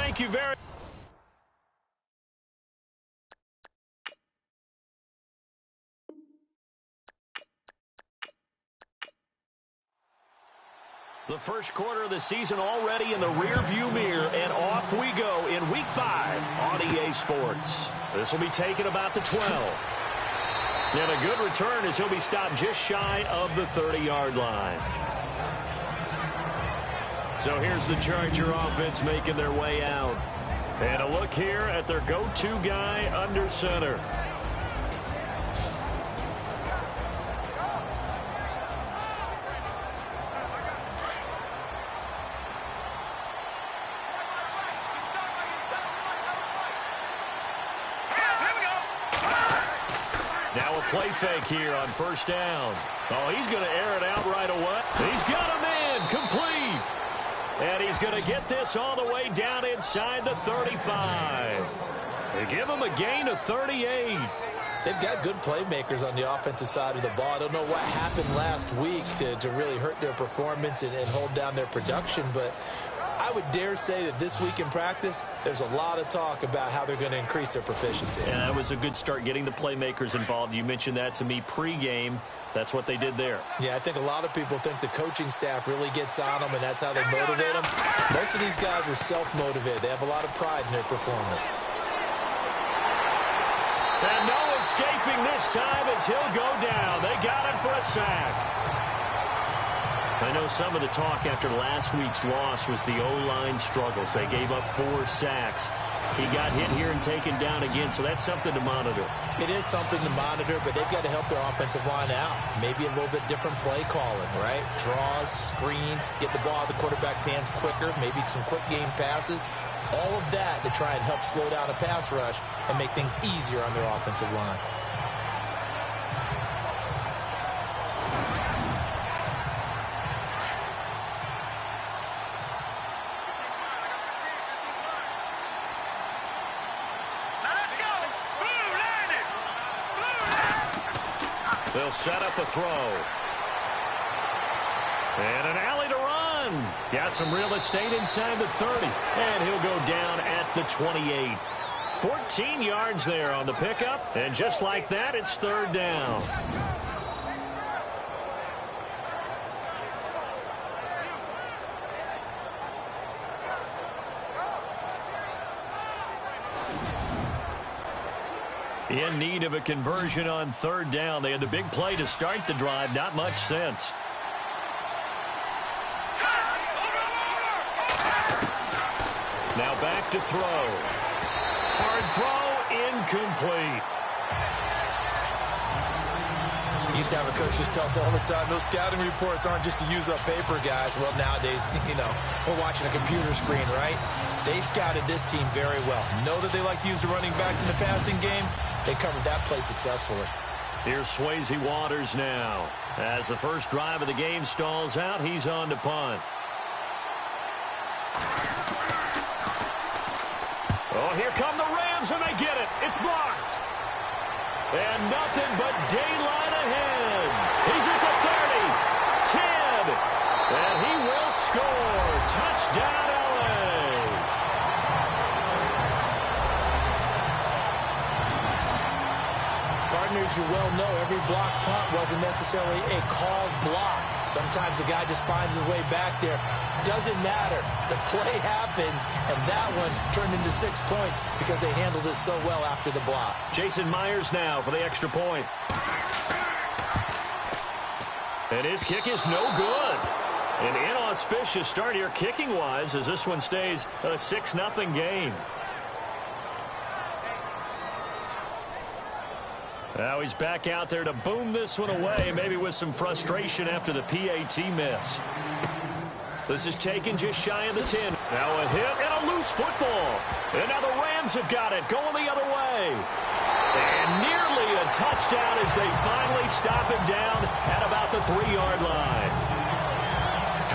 Thank you very much. The first quarter of the season already in the rearview mirror, and off we go in Week 5 on EA Sports. This will be taken about the 12. And a good return as he'll be stopped just shy of the 30-yard line. So here's the Charger offense making their way out. And a look here at their go-to guy under center. Now a play fake here on first down. Oh, he's going to air it out right away. He's got a man complete. And he's going to get this all the way down inside the 35. They give him a gain of 38. They've got good playmakers on the offensive side of the ball. I don't know what happened last week to really hurt their performance and hold down their production, but I would dare say that this week in practice, there's a lot of talk about how they're going to increase their proficiency. Yeah, that was a good start getting the playmakers involved. You mentioned that to me pregame. That's what they did there. Yeah, I think a lot of people think the coaching staff really gets on them, and that's how they motivate them. Most of these guys are self-motivated. They have a lot of pride in their performance. And no escaping this time as he'll go down. They got him for a sack. I know some of the talk after last week's loss was the O-line struggles. They gave up 4 sacks. He got hit here and taken down again, so that's something to monitor. It is something to monitor, but they've got to help their offensive line out. Maybe a little bit different play calling, right? Draws, screens, get the ball out of the quarterback's hands quicker, maybe some quick game passes. All of that to try and help slow down a pass rush and make things easier on their offensive line. They'll set up a throw. And an alley to run. Got some real estate inside the 30. And he'll go down at the 28. 14 yards there on the pickup. And just like that, it's third down. In need of a conversion on third down. They had the big play to start the drive. Not much sense. Now back to throw. Hard throw, incomplete. Used to have a coach just tell us all the time, those scouting reports aren't just to use up paper, guys. Well, nowadays, we're watching a computer screen, right? They scouted this team very well. Know that they like to use the running backs in the passing game. They covered that play successfully. Here's Swayze Waters now. As the first drive of the game stalls out, he's on to punt. Oh, here come the Rams, and they get it. It's blocked. And nothing but daylight ahead. He's at the 30, 10, and he will score. Touchdown, LA. Partners, you well know every block punt wasn't necessarily a called block. Sometimes the guy just finds his way back there. Doesn't matter. The play happens, and that one turned into 6 points because they handled it so well after the block. Jason Myers now for the extra point. And his kick is no good. An inauspicious start here kicking-wise as this one stays a 6-0 game. Now he's back out there to boom this one away, maybe with some frustration after the PAT miss. This is taken just shy of the 10. Now a hit and a loose football. And now the Rams have got it, going the other way. And nearly a touchdown as they finally stop him down at about the 3-yard line.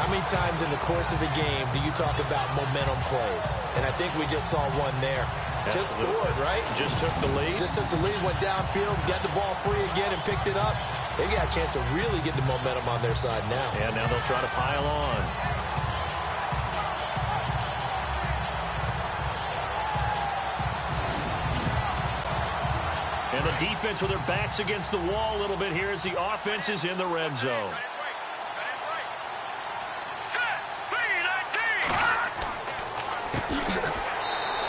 How many times in the course of the game do you talk about momentum plays? And I think we just saw one there. Just scored, right? Just took the lead. Just took the lead, went downfield, got the ball free again, and picked it up. They got a chance to really get the momentum on their side now. And now they'll try to pile on. the defense with their backs against the wall a little bit here as the offense is in the red zone.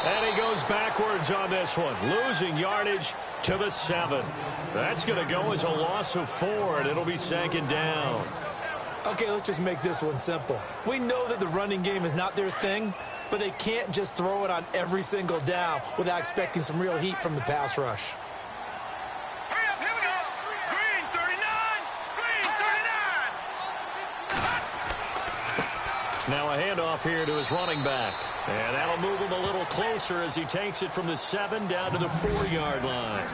And he goes backwards on this one, losing yardage to the 7. That's going to go as a loss of 4, and it'll be 2nd down. Okay, let's just make this one simple. We know that the running game is not their thing, but they can't just throw it on every single down without expecting some real heat from the pass rush. Hurry up, here we go. Green 39. Green 39. Now a handoff here to his running back. And that'll move him a little closer as he takes it from the 7 down to the 4-yard line.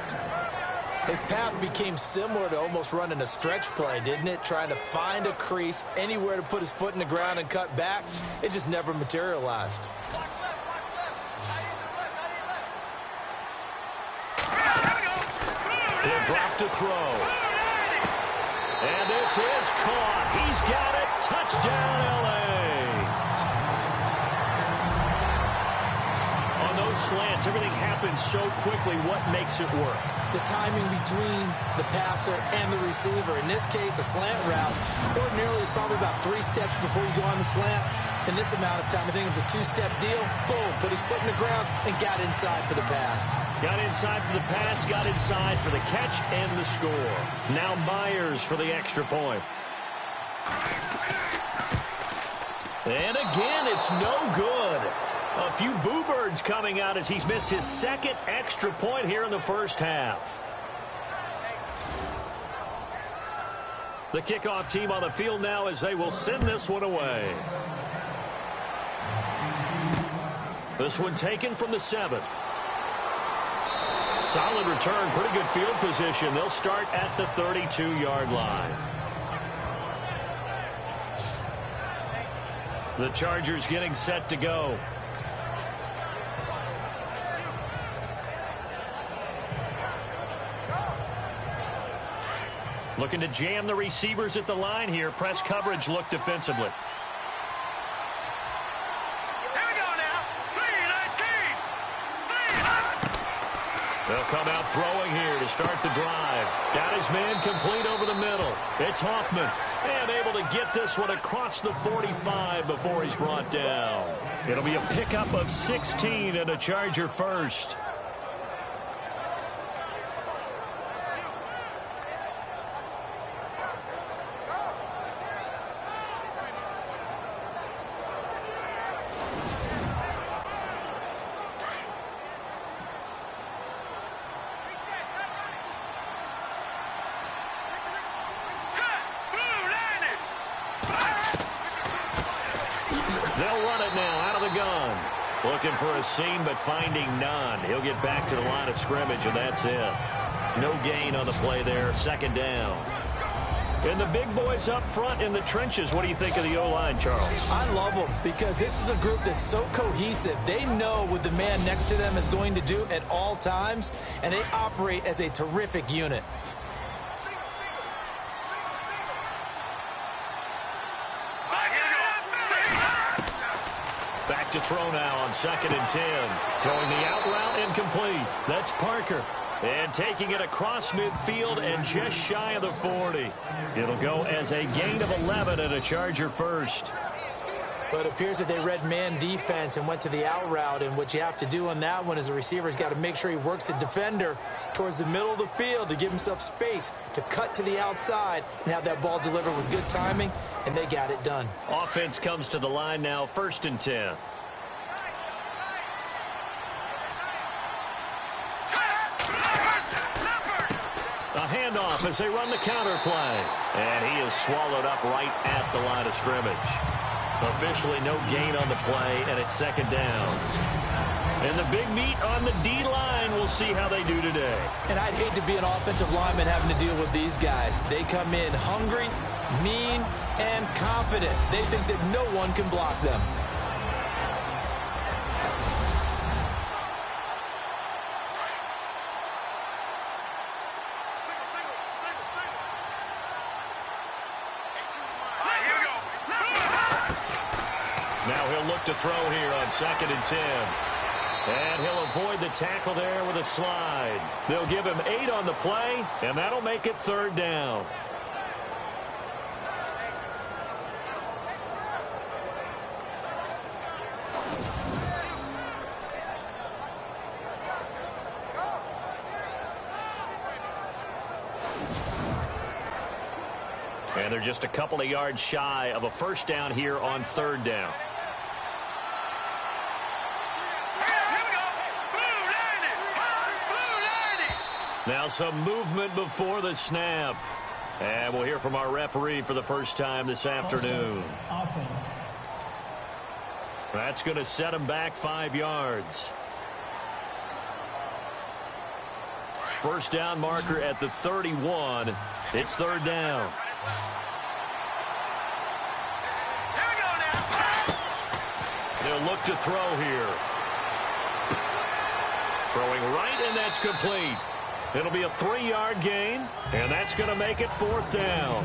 His path became similar to almost running a stretch play, didn't it? Trying to find a crease, anywhere to put his foot in the ground and cut back. It just never materialized. He'll drop to throw. And this is caught. He's got it. Touchdown, L.A. On those slants, everything happens so quickly. What makes it work? The timing between the passer and the receiver. In this case, a slant route ordinarily is probably about 3 steps before you go on the slant. In this amount of time, I think it was a 2-step deal. Boom, put his foot in the ground and got inside for the pass. Got inside for the pass, got inside for the catch and the score. Now Myers for the extra point. And again, it's no good. A few boo birds coming out as he's missed his 2nd extra point here in the first half. The kickoff team on the field now as they will send this one away. This one taken from the 7. Solid return, pretty good field position. They'll start at the 32-yard line. The Chargers getting set to go. Looking to jam the receivers at the line here. Press coverage look defensively. Here we go now. 3-19. They'll come out throwing here to start the drive. Got his man complete over the middle. It's Hoffman. And able to get this one across the 45 before he's brought down. It'll be a pickup of 16 and a Charger first. They'll run it now out of the gun. Looking for a seam, but finding none. He'll get back to the line of scrimmage, and that's it. No gain on the play there. 2nd down. And the big boys up front in the trenches. What do you think of the O-line, Charles? I love them because this is a group that's so cohesive. They know what the man next to them is going to do at all times, and they operate as a terrific unit. Back to throw now on 2nd and 10. Throwing the out route incomplete. That's Parker. And taking it across midfield and just shy of the 40. It'll go as a gain of 11 and a Charger first. But it appears that they read man defense and went to the out route. And what you have to do on that one is the receiver's got to make sure he works the defender towards the middle of the field to give himself space to cut to the outside and have that ball delivered with good timing, and they got it done. Offense comes to the line now, 1st and 10. A handoff as they run the counter play. And he is swallowed up right at the line of scrimmage. Officially no gain on the play, and it's 2nd down. And the big meat on the D-line, we'll see how they do today. And I'd hate to be an offensive lineman having to deal with these guys. They come in hungry, mean, and confident. They think that no one can block them. Now he'll look to throw here on 2nd and 10. And he'll avoid the tackle there with a slide. They'll give him 8 on the play, and that'll make it 3rd down. And they're just a couple of yards shy of a 1st down here on 3rd down. Now some movement before the snap. And we'll hear from our referee for the first time this afternoon. Offense. That's going to set him back 5 yards. 1st down marker at the 31. It's 3rd down. They'll look to throw here. Throwing right, and that's complete. It'll be a 3-yard gain, and that's going to make it 4th down.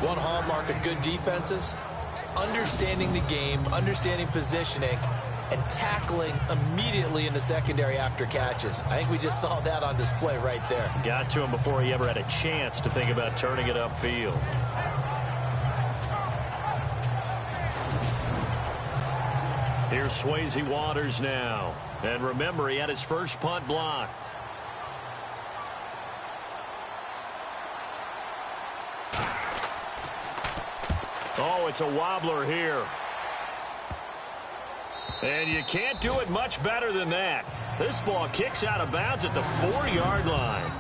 One hallmark of good defenses is understanding the game, understanding positioning, and tackling immediately in the secondary after catches. I think we just saw that on display right there. Got to him before he ever had a chance to think about turning it upfield. Here's Swayze Waters now. And remember, he had his first punt blocked. Oh, it's a wobbler here. And you can't do it much better than that. This ball kicks out of bounds at the 4-yard line.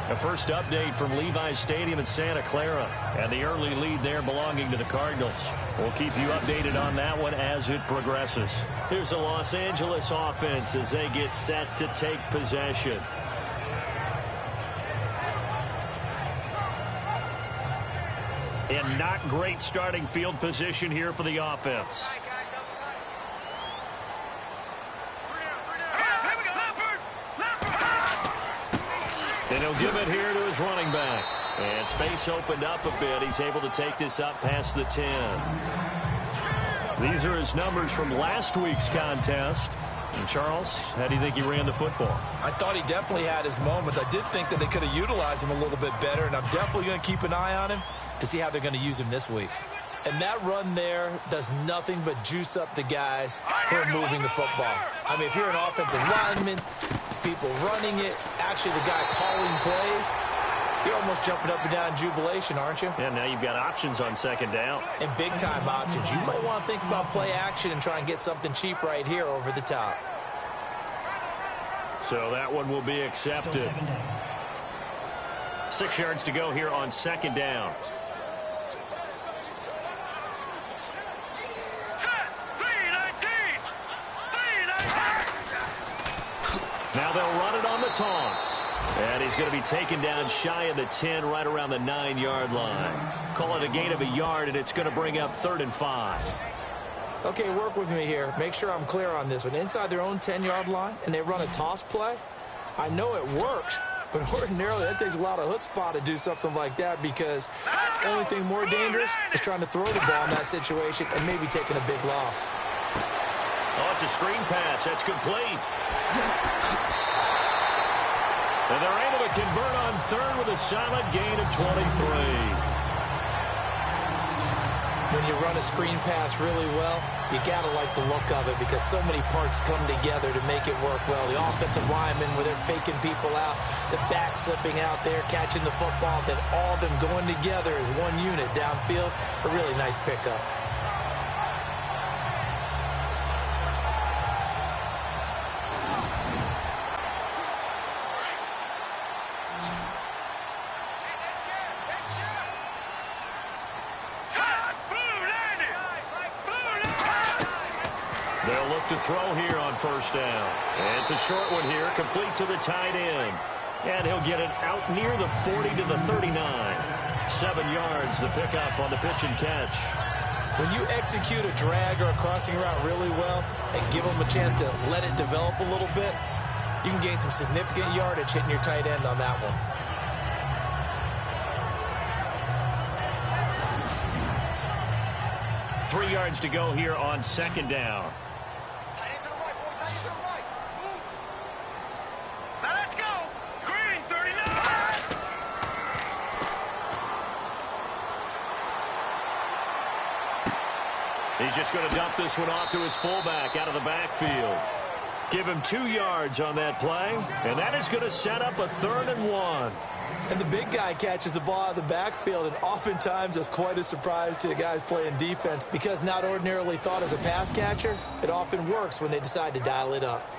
A first update from Levi's Stadium in Santa Clara. And the early lead there belonging to the Cardinals. We'll keep you updated on that one as it progresses. Here's the Los Angeles offense as they get set to take possession. And not great starting field position here for the offense. And he'll give it here to his running back. And space opened up a bit. He's able to take this up past the 10. These are his numbers from last week's contest. And Charles, how do you think he ran the football? I thought he definitely had his moments. I did think that they could have utilized him a little bit better, and I'm definitely going to keep an eye on him to see how they're going to use him this week. And that run there does nothing but juice up the guys who are moving the football. I mean, if you're an offensive lineman, people running it, actually the guy calling plays, you're almost jumping up and down in jubilation, aren't you? Yeah, now you've got options on 2nd down. And big-time options. You might want to think about play action and try and get something cheap right here over the top. So that one will be accepted. 6 yards to go here on 2nd down. Now they'll run it on the toss. And he's going to be taken down shy of the 10, right around the 9-yard line. Call it a gain of a yard, and it's going to bring up 3rd and 5. Okay, work with me here. Make sure I'm clear on this one. Inside their own 10-yard line, and they run a toss play. I know it works, but ordinarily that takes a lot of chutzpah to do something like that, because the only thing more dangerous is trying to throw the ball in that situation and maybe taking a big loss. Oh, it's a screen pass. That's complete. And they're able to convert on 3rd with a solid gain of 23. When you run a screen pass really well, you got to like the look of it, because so many parts come together to make it work well. The offensive linemen, where they're faking people out, the back slipping out there, catching the football, then all of them going together as one unit downfield. A really nice pickup. They'll look to throw here on 1st down. And it's a short one here, complete to the tight end. And he'll get it out near the 40 to the 39. 7 yards, the pickup on the pitch and catch. When you execute a drag or a crossing route really well and give them a chance to let it develop a little bit, you can gain some significant yardage hitting your tight end on that one. 3 yards to go here on second down. Now let's go. Green, 39. He's just going to dump this one off to his fullback out of the backfield. Give him 2 yards on that play, and that is going to set up a 3rd and 1. And the big guy catches the ball out of the backfield, and oftentimes that's quite a surprise to the guys playing defense because not ordinarily thought as a pass catcher, it often works when they decide to dial it up.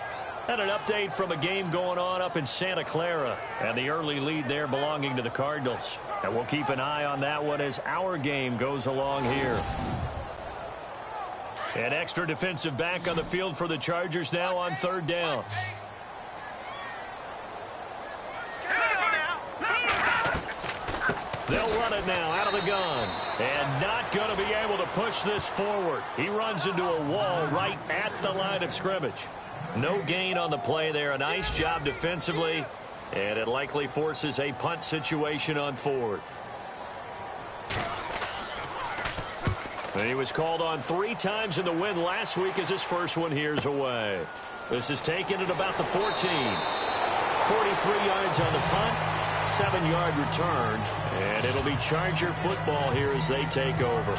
And an update from a game going on up in Santa Clara, and the early lead there belonging to the Cardinals. And we'll keep an eye on that one as our game goes along here. An extra defensive back on the field for the Chargers now on 3rd down. They'll run it now out of the gun. And not going to be able to push this forward. He runs into a wall right at the line of scrimmage. No gain on the play there. A nice job defensively. And it likely forces a punt situation on 4th. He was called on 3 times in the win last week as his first one here's away. This is taken at about the 14. 43 yards on the punt, 7-yard return, and it'll be Charger football here as they take over.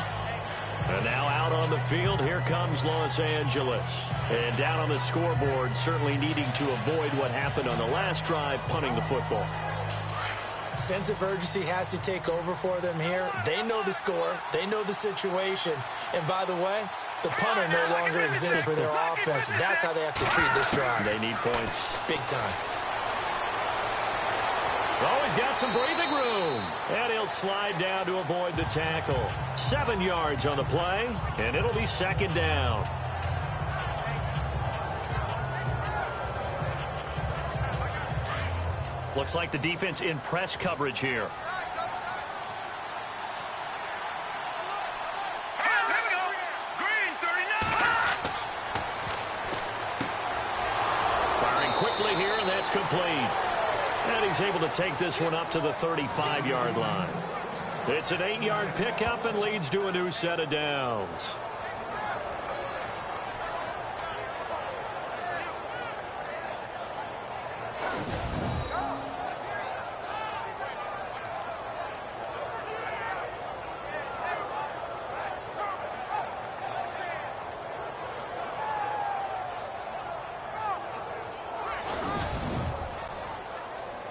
And now out on the field, here comes Los Angeles. And down on the scoreboard, certainly needing to avoid what happened on the last drive, punting the football. Sense of urgency has to take over for them here. They know the score. They know the situation. And by the way, the punter no longer exists for their offense. That's how they have to treat this drive. They need points. Big time. Oh, he's got some breathing room. And he'll slide down to avoid the tackle. 7 yards on the play, and it'll be 2nd down. Looks like the defense in press coverage here. Here we go. Green, 39. Firing quickly here, and that's complete. And he's able to take this one up to the 35-yard line. It's an 8-yard pickup and leads to a new set of downs.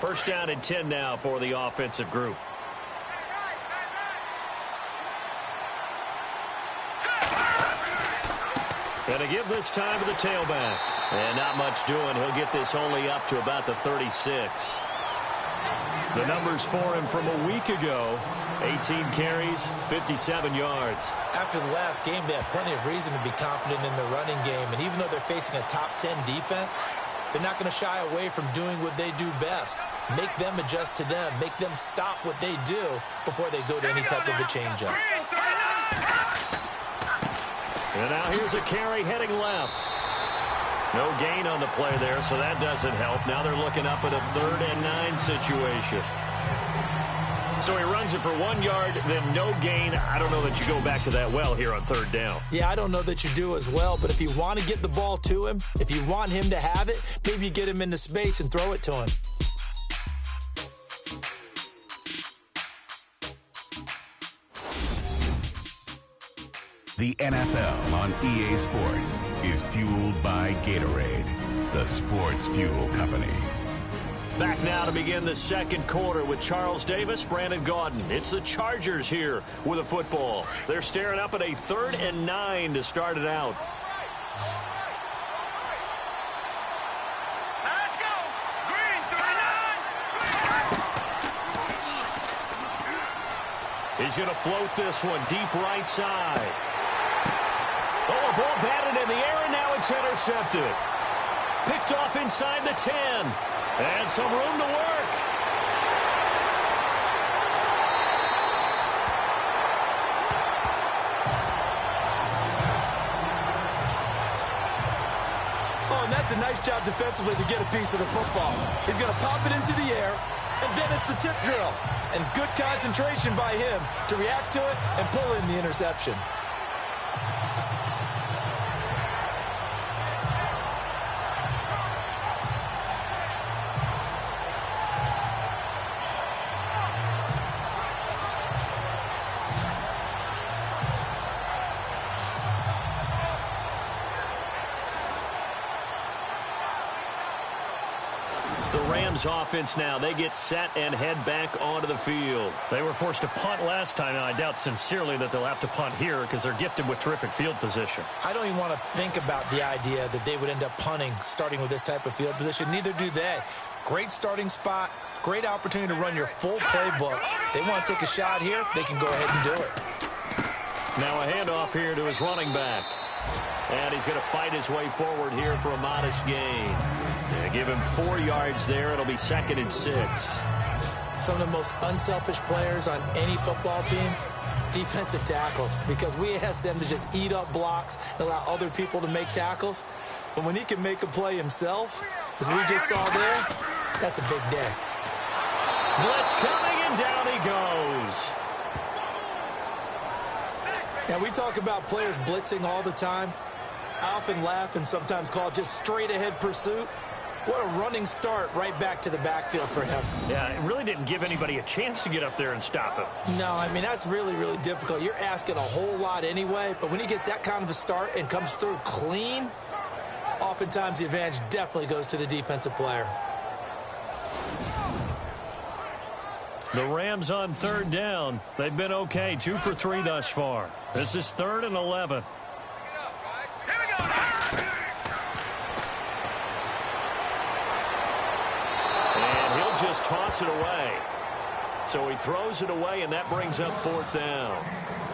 First down and 10 now for the offensive group. And to give this time to the tailback. And not much doing. He'll get this only up to about the 36. The numbers for him from a week ago. 18 carries, 57 yards. After the last game, they have plenty of reason to be confident in their running game. And even though they're facing a top 10 defense, they're not going to shy away from doing what they do best. Make them adjust to them. Make them stop what they do before they go to any type of a change-up. And now here's a carry heading left. No gain on the play there, so that doesn't help. Now they're looking up at a 3rd and 9 situation. So he runs it for 1 yard, then no gain. I don't know that you go back to that well here on 3rd down. Yeah, I don't know that you do as well, but if you want to get the ball to him, if you want him to have it, maybe you get him into space and throw it to him. The NFL on EA Sports is fueled by Gatorade, the sports fuel company. Back now to begin the second quarter with Charles Davis, Brandon Gaudin. It's the Chargers here with a football. They're staring up at a 3rd and 9 to start it out. Now let's go. Green, 39. He's going to float this one deep right side. Oh, a ball batted in the air, and now it's intercepted. Picked off inside the 10. And some room to work. Oh, and that's a nice job defensively to get a piece of the football. He's going to pop it into the air, and then it's the tip drill. And good concentration by him to react to it and pull in the interception. The Rams offense now, they get set and head back onto the field. They were forced to punt last time, and I doubt sincerely that they'll have to punt here because they're gifted with terrific field position. I don't even want to think about the idea that they would end up punting starting with this type of field position. Neither do they. Great starting spot, great opportunity to run your full playbook. They want to take a shot here, they can go ahead and do it. Now a handoff here to his running back. And he's going to fight his way forward here for a modest gain. Yeah, give him 4 yards there. It'll be 2nd and 6. Some of the most unselfish players on any football team, defensive tackles, because we ask them to just eat up blocks and allow other people to make tackles. But when he can make a play himself, as we just saw there, that's a big day. Blitz coming, and down he goes. Now, we talk about players blitzing all the time. I often laugh and sometimes call it just straight-ahead pursuit. What a running start right back to the backfield for him. Yeah, it really didn't give anybody a chance to get up there and stop him. No, I mean, that's really, really difficult. You're asking a whole lot anyway, but when he gets that kind of a start and comes through clean, oftentimes the advantage definitely goes to the defensive player. The Rams on 3rd down. They've been okay, 2 for 3 thus far. This is 3rd and 11. And he'll just toss it away. So he throws it away, and that brings up 4th down.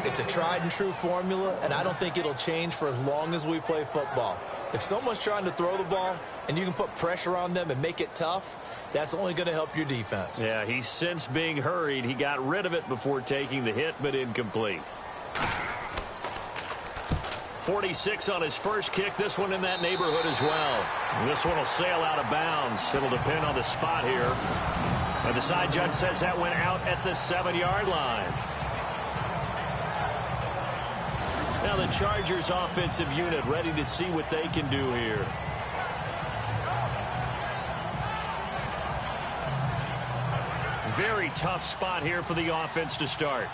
It's a tried and true formula, and I don't think it'll change for as long as we play football. If someone's trying to throw the ball and you can put pressure on them and make it tough, that's only going to help your defense. Yeah, he's since being hurried. He got rid of it before taking the hit, but incomplete. 46 on his first kick. This one in that neighborhood as well. This one will sail out of bounds. It'll depend on the spot here. And the side judge says that went out at the 7-yard line. Now the Chargers offensive unit ready to see what they can do here. Very tough spot here for the offense to start.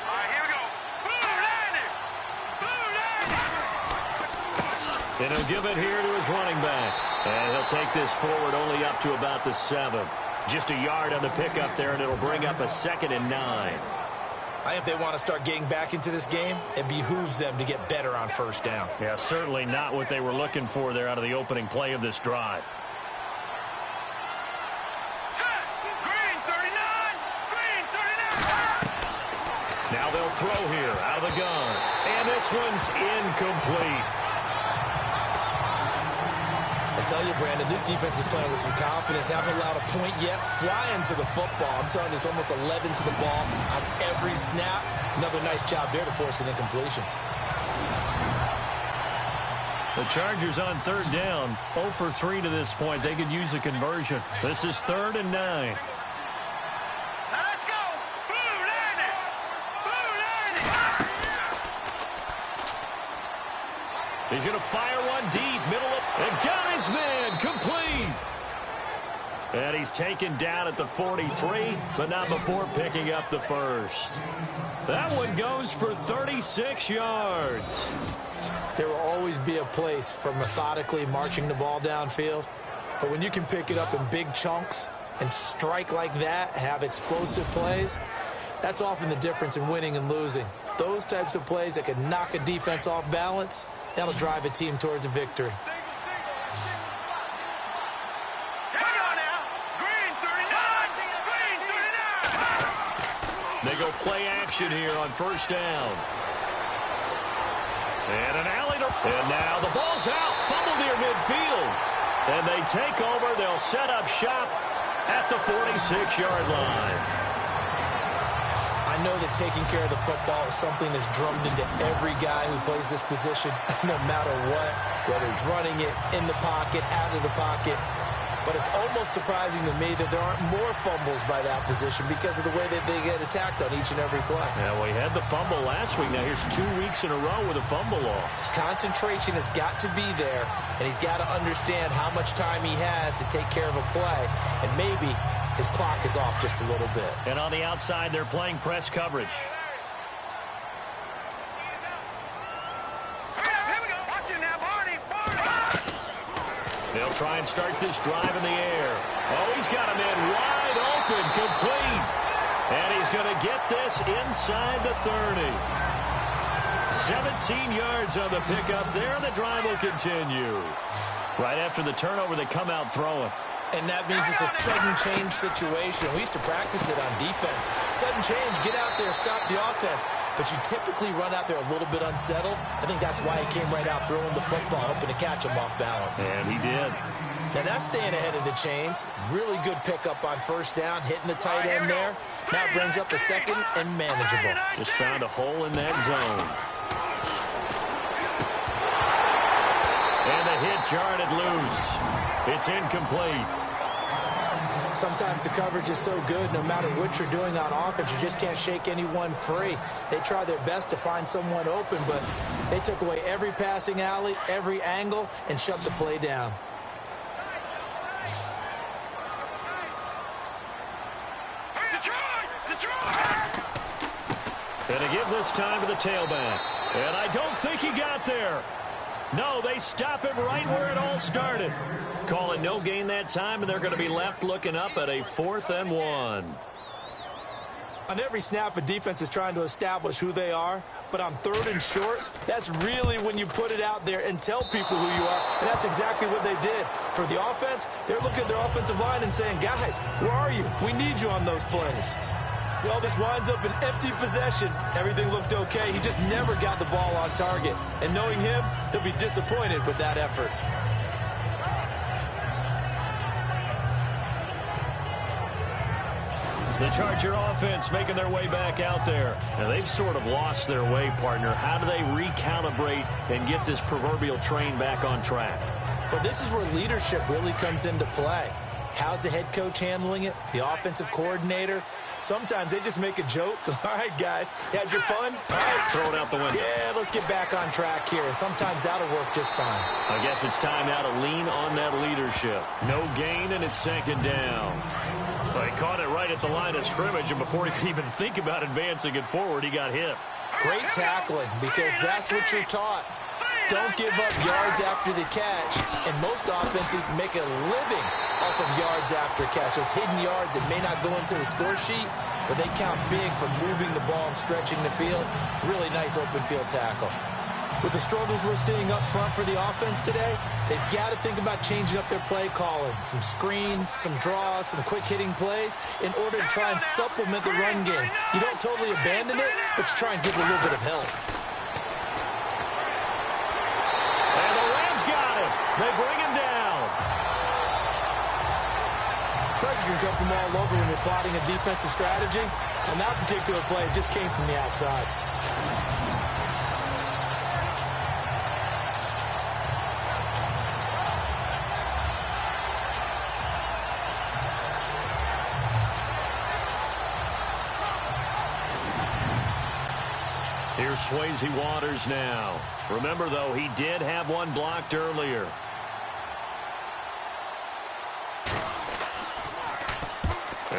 All right, here we go. Blue And he'll give it here to his running back. And he'll take this forward only up to about the 7. Just a yard on the pickup there, and it'll bring up a 2nd and 9. I think if they want to start getting back into this game, it behooves them to get better on 1st down. Yeah, certainly not what they were looking for there out of the opening play of this drive. Green 39. Green 39. Now they'll throw here out of the gun. And this one's incomplete. I tell you, Brandon, this defense is playing with some confidence. Haven't allowed a point yet. Flying to the football. I'm telling you, it's almost 11 to the ball on every snap. Another nice job there to force an incompletion. The Chargers on 3rd down, 0 for 3 to this point. They could use a conversion. This is 3rd and 9. Now let's go. Blue landing. Blue landing. He's going to fire one deep, middle of, and got his man, complete. And he's taken down at the 43, but not before picking up the first. That one goes for 36 yards. There will always be a place for methodically marching the ball downfield. But when you can pick it up in big chunks and strike like that, have explosive plays, that's often the difference in winning and losing. Those types of plays that can knock a defense off balance, that'll drive a team towards a victory. Here we go now. Green 39. Green 39. They go play action here on 1st down. And an alley to... And now the ball's out. Fumble near midfield. And they take over. They'll set up shop at the 46-yard line. I know that taking care of the football is something that's drummed into every guy who plays this position, no matter what, whether he's running it, in the pocket, out of the pocket. But it's almost surprising to me that there aren't more fumbles by that position because of the way that they get attacked on each and every play. Yeah, we had the fumble last week. Now here's 2 weeks in a row with a fumble loss. Concentration has got to be there, and he's got to understand how much time he has to take care of a play, and maybe his clock is off just a little bit. And on the outside, they're playing press coverage. Here we go. Watch it now, Barney. Barney. They'll try and start this drive in the air. Oh, he's got him in wide open, complete. And he's going to get this inside the 30. 17 yards on the pickup there, and the drive will continue. Right after the turnover, they come out throwing. And that means it's a sudden change situation. We used to practice it on defense. Sudden change, get out there, stop the offense. But you typically run out there a little bit unsettled. I think that's why he came right out throwing the football, hoping to catch him off balance. And he did. Now that's staying ahead of the chains. Really good pickup on first down, hitting the tight end there. Now it brings up a second and manageable. Just found a hole in that zone. And the hit jarred it loose. It's incomplete. Sometimes the coverage is so good, no matter what you're doing on offense, you just can't shake anyone free. They try their best to find someone open, but they took away every passing alley, every angle, and shut the play down. And to give this time to the tailback. And I don't think he got there. No, they stop him right where it all started. Call it no gain that time, and they're going to be left looking up at a 4th and 1. On every snap, a defense is trying to establish who they are. But on 3rd and short, that's really when you put it out there and tell people who you are. And that's exactly what they did. For the offense, they're looking at their offensive line and saying, guys, where are you? We need you on those plays. Well, this winds up an empty possession. Everything looked okay. He just never got the ball on target. And knowing him, they'll be disappointed with that effort. The Charger offense making their way back out there. And they've sort of lost their way, partner. How do they recalibrate and get this proverbial train back on track? Well, this is where leadership really comes into play. How's the head coach handling it? The offensive coordinator? Sometimes they just make a joke. All right, guys, had your fun? All right. Throw it out the window. Yeah, let's get back on track here. And sometimes that'll work just fine. I guess it's time now to lean on that leadership. No gain, and it's 2nd down. Well, he caught it right at the line of scrimmage, and before he could even think about advancing it forward, he got hit. Great tackling, because that's what you're taught. Don't give up yards after the catch, and most offenses make a living off of yards after catch. Those hidden yards that may not go into the score sheet, but they count big for moving the ball and stretching the field. Really nice open field tackle. With the struggles we're seeing up front for the offense today, they've got to think about changing up their play calling. Some screens, some draws, some quick hitting plays in order to try and supplement the run game. You don't totally abandon it, but you try and give it a little bit of help. And the Rams got him. They bring him down. Pressure can come from all over when you're plotting a defensive strategy. On that particular play, it just came from the outside. Here's Swayze Waters now. Remember, though, he did have one blocked earlier.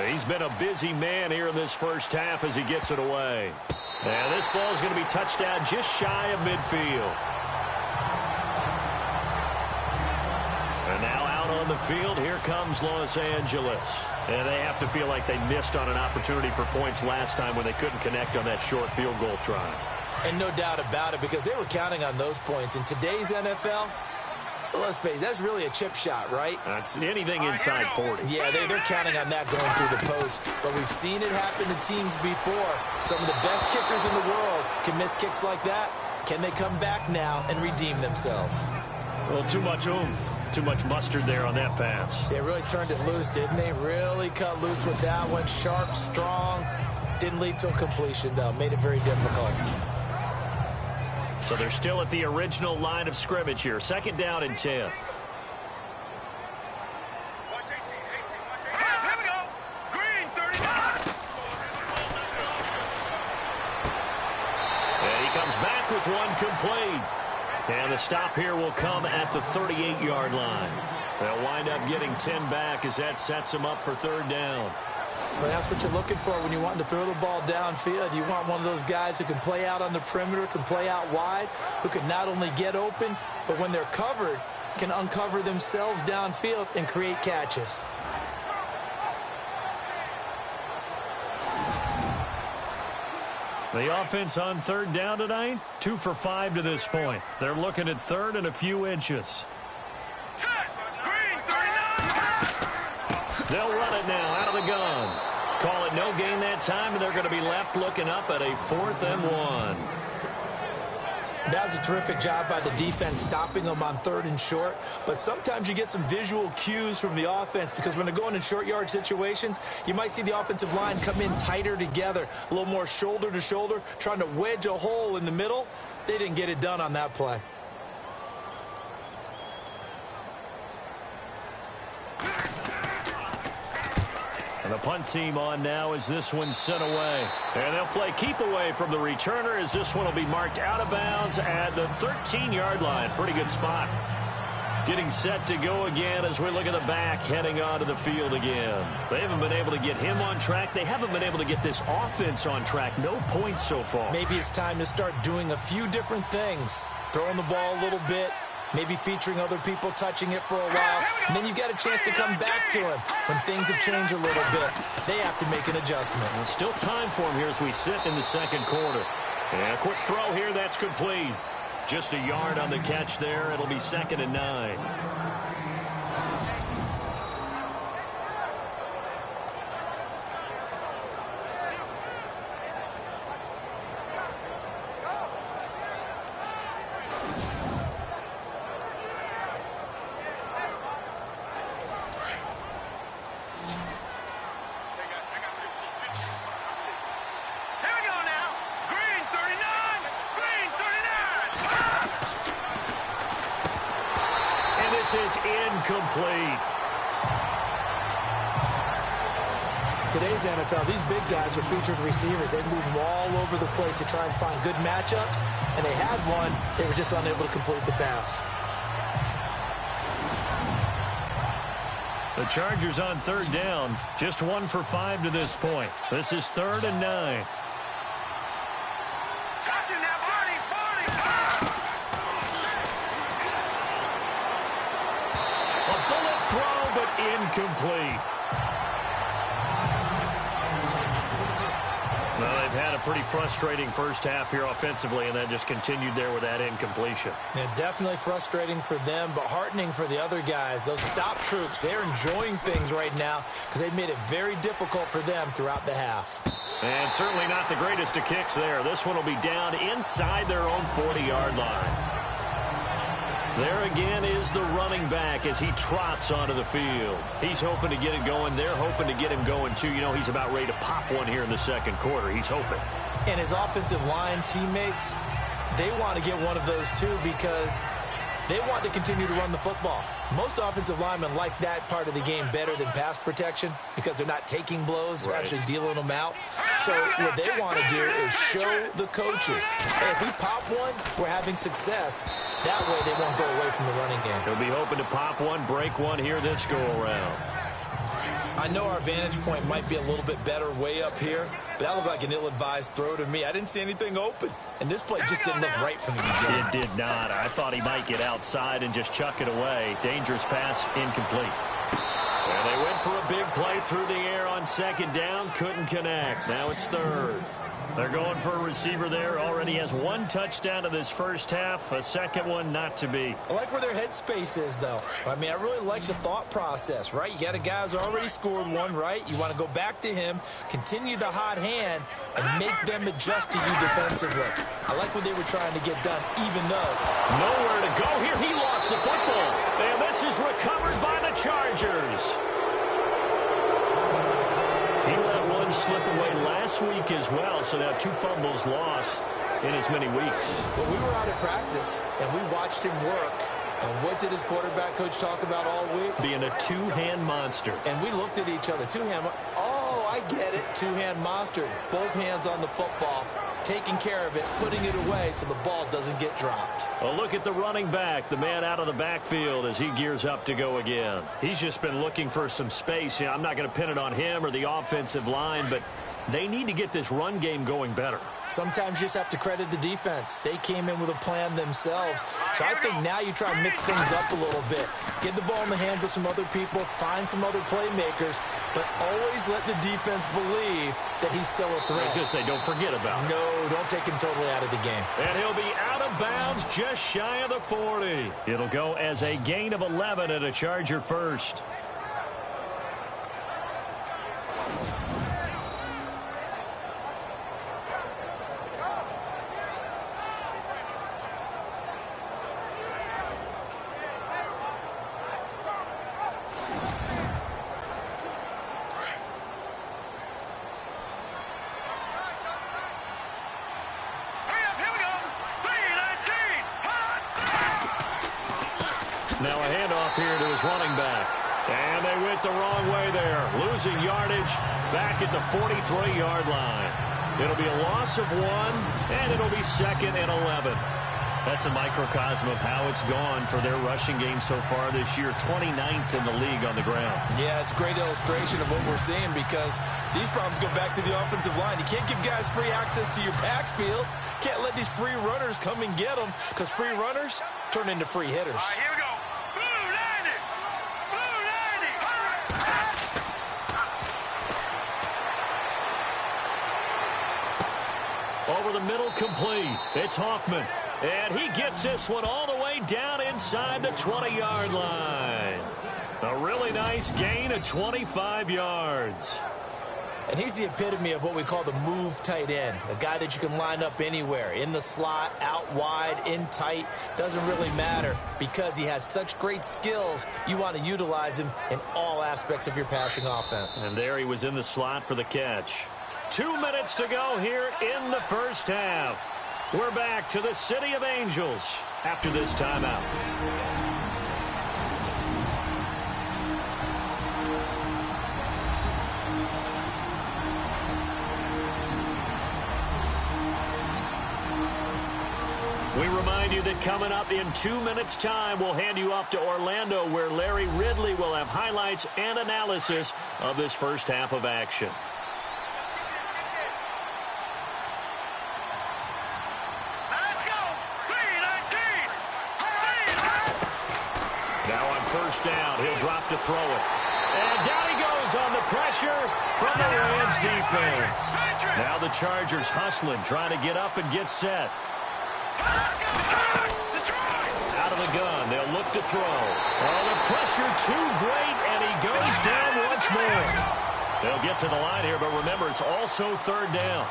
He's been a busy man here in this first half as he gets it away. And this ball is going to be touched down just shy of midfield. And now out on the field, here comes Los Angeles. And they have to feel like they missed on an opportunity for points last time when they couldn't connect on that short field goal try. And no doubt about it, because they were counting on those points. In today's NFL, let's face it, that's really a chip shot, right? That's anything inside 40. Yeah, they're counting on that going through the post. But we've seen it happen to teams before. Some of the best kickers in the world can miss kicks like that. Can they come back now and redeem themselves? Well, too much oomph, too much mustard there on that pass. They really turned it loose, didn't they? Really cut loose with that one. Sharp, strong. Didn't lead to a completion, though. Made it very difficult. So they're still at the original line of scrimmage here. 2nd down and 10. Here we go. Green, 39. And he comes back with one complete. And the stop here will come at the 38-yard line. They'll wind up getting 10 back as that sets them up for 3rd down. Well, that's what you're looking for when you want to throw the ball downfield. You want one of those guys who can play out on the perimeter, can play out wide, who can not only get open, but when they're covered, can uncover themselves downfield and create catches. The offense on third down tonight, 2 for 5 to this point. They're looking at third and a few inches. They'll run it now out of the gun. Call it no gain that time, and they're going to be left looking up at a 4th and 1. That was a terrific job by the defense stopping them on 3rd and short. But sometimes you get some visual cues from the offense because when they're going in short yard situations, you might see the offensive line come in tighter together, a little more shoulder to shoulder, trying to wedge a hole in the middle. They didn't get it done on that play. And the punt team on now as this one's sent away. And they'll play keep away from the returner as this one will be marked out of bounds at the 13-yard line. Pretty good spot. Getting set to go again as we look at the back heading onto the field again. They haven't been able to get him on track. They haven't been able to get this offense on track. No points so far. Maybe it's time to start doing a few different things. Throwing the ball a little bit. Maybe featuring other people touching it for a while. And then you got a chance to come back to him when things have changed a little bit. They have to make an adjustment. Well, still time for him here as we sit in the second quarter. And a quick throw here, that's complete. Just a yard on the catch there. It'll be 2nd and 9. Is incomplete. Today's NFL, these big guys are featured receivers. They move them all over the place to try and find good matchups, and they had one. They were just unable to complete the pass. The Chargers on third down, just 1 for 5 to this point. This is 3rd and 9. Incomplete. Well, they've had a pretty frustrating first half here offensively, and that just continued there with that incompletion. Yeah, definitely frustrating for them, but heartening for the other guys. Those stop troops, they're enjoying things right now because they've made it very difficult for them throughout the half. And certainly not the greatest of kicks there. This one will be down inside their own 40-yard line. There again is the running back as he trots onto the field. He's hoping to get it going. They're hoping to get him going, too. You know, he's about ready to pop one here in the second quarter. He's hoping. And his offensive line teammates, they want to get one of those, too, because they want to continue to run the football. Most offensive linemen like that part of the game better than pass protection because they're not taking blows. They're actually dealing them out. So what they want to do is show the coaches, hey, if we pop one, we're having success. That way they won't go away from the running game. He'll be hoping to pop one, break one here this go-around. I know our vantage point might be a little bit better way up here, but that looked like an ill-advised throw to me. I didn't see anything open, and this play just didn't look right from the beginning. It did not. I thought he might get outside and just chuck it away. Dangerous pass, incomplete. And they went for a big play through the air on 2nd down. Couldn't connect. Now it's 3rd. They're going for a receiver there. Already has 1 touchdown in this first half. A second one not to be. I like where their headspace is, though. I mean, I really like the thought process, right? You got a guy who's already scored one, right? You want to go back to him, continue the hot hand, and make them adjust to you defensively. I like what they were trying to get done, even though nowhere to go here. He lost the football. And this is recovered by the Chargers. He let one slip away last week as well, so now 2 fumbles lost in as many weeks. Well, we were out at practice, and we watched him work. And what did his quarterback coach talk about all week? Being a two-hand monster. And we looked at each other. Two-hand. Oh, I get it. Two-hand monster. Both hands on the football, taking care of it, putting it away so the ball doesn't get dropped. Well, look at the running back, the man out of the backfield as he gears up to go again. He's just been looking for some space. I'm not going to pin it on him or the offensive line, but they need to get this run game going better. Sometimes you just have to credit the defense. They came in with a plan themselves. So I think now you try and mix things up a little bit. Get the ball in the hands of some other people, find some other playmakers, but always let the defense believe that he's still a threat. I was going to say, don't forget about it. No, don't take him totally out of the game. And he'll be out of bounds just shy of the 40. It'll go as a gain of 11 and a Charger first. Now a handoff here to his running back. And they went the wrong way there. Losing yardage back at the 43-yard line. It'll be a loss of 1, and it'll be 2nd and 11. That's a microcosm of how it's gone for their rushing game so far this year. 29th in the league on the ground. Yeah, it's a great illustration of what we're seeing because these problems go back to the offensive line. You can't give guys free access to your backfield. Can't let these free runners come and get them because free runners turn into free hitters. All right, here we go. Blue 90. Blue 90. Over the middle, complete. It's Hoffman. And he gets this one all the way down inside the 20-yard line. A really nice gain of 25 yards. And he's the epitome of what we call the move tight end. A guy that you can line up anywhere. In the slot, out wide, in tight. Doesn't really matter because he has such great skills. You want to utilize him in all aspects of your passing offense. And there he was in the slot for the catch. 2 minutes to go here in the first half. We're back to the City of Angels after this timeout. We remind you that coming up in 2 minutes' time, we'll hand you off to Orlando, where Larry Ridley will have highlights and analysis of this first half of action. Now on first down, he'll drop to throw it. And down he goes on the pressure from the Rams defense. Now the Chargers hustling, trying to get up and get set. Out of the gun, they'll look to throw. Oh, the pressure too great, and he goes down once more. They'll get to the line here, but remember, it's also third down.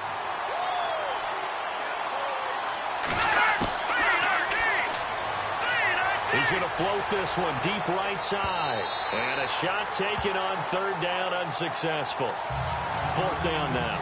He's going to float this one deep right side. And a shot taken on third down, unsuccessful. Fourth down now.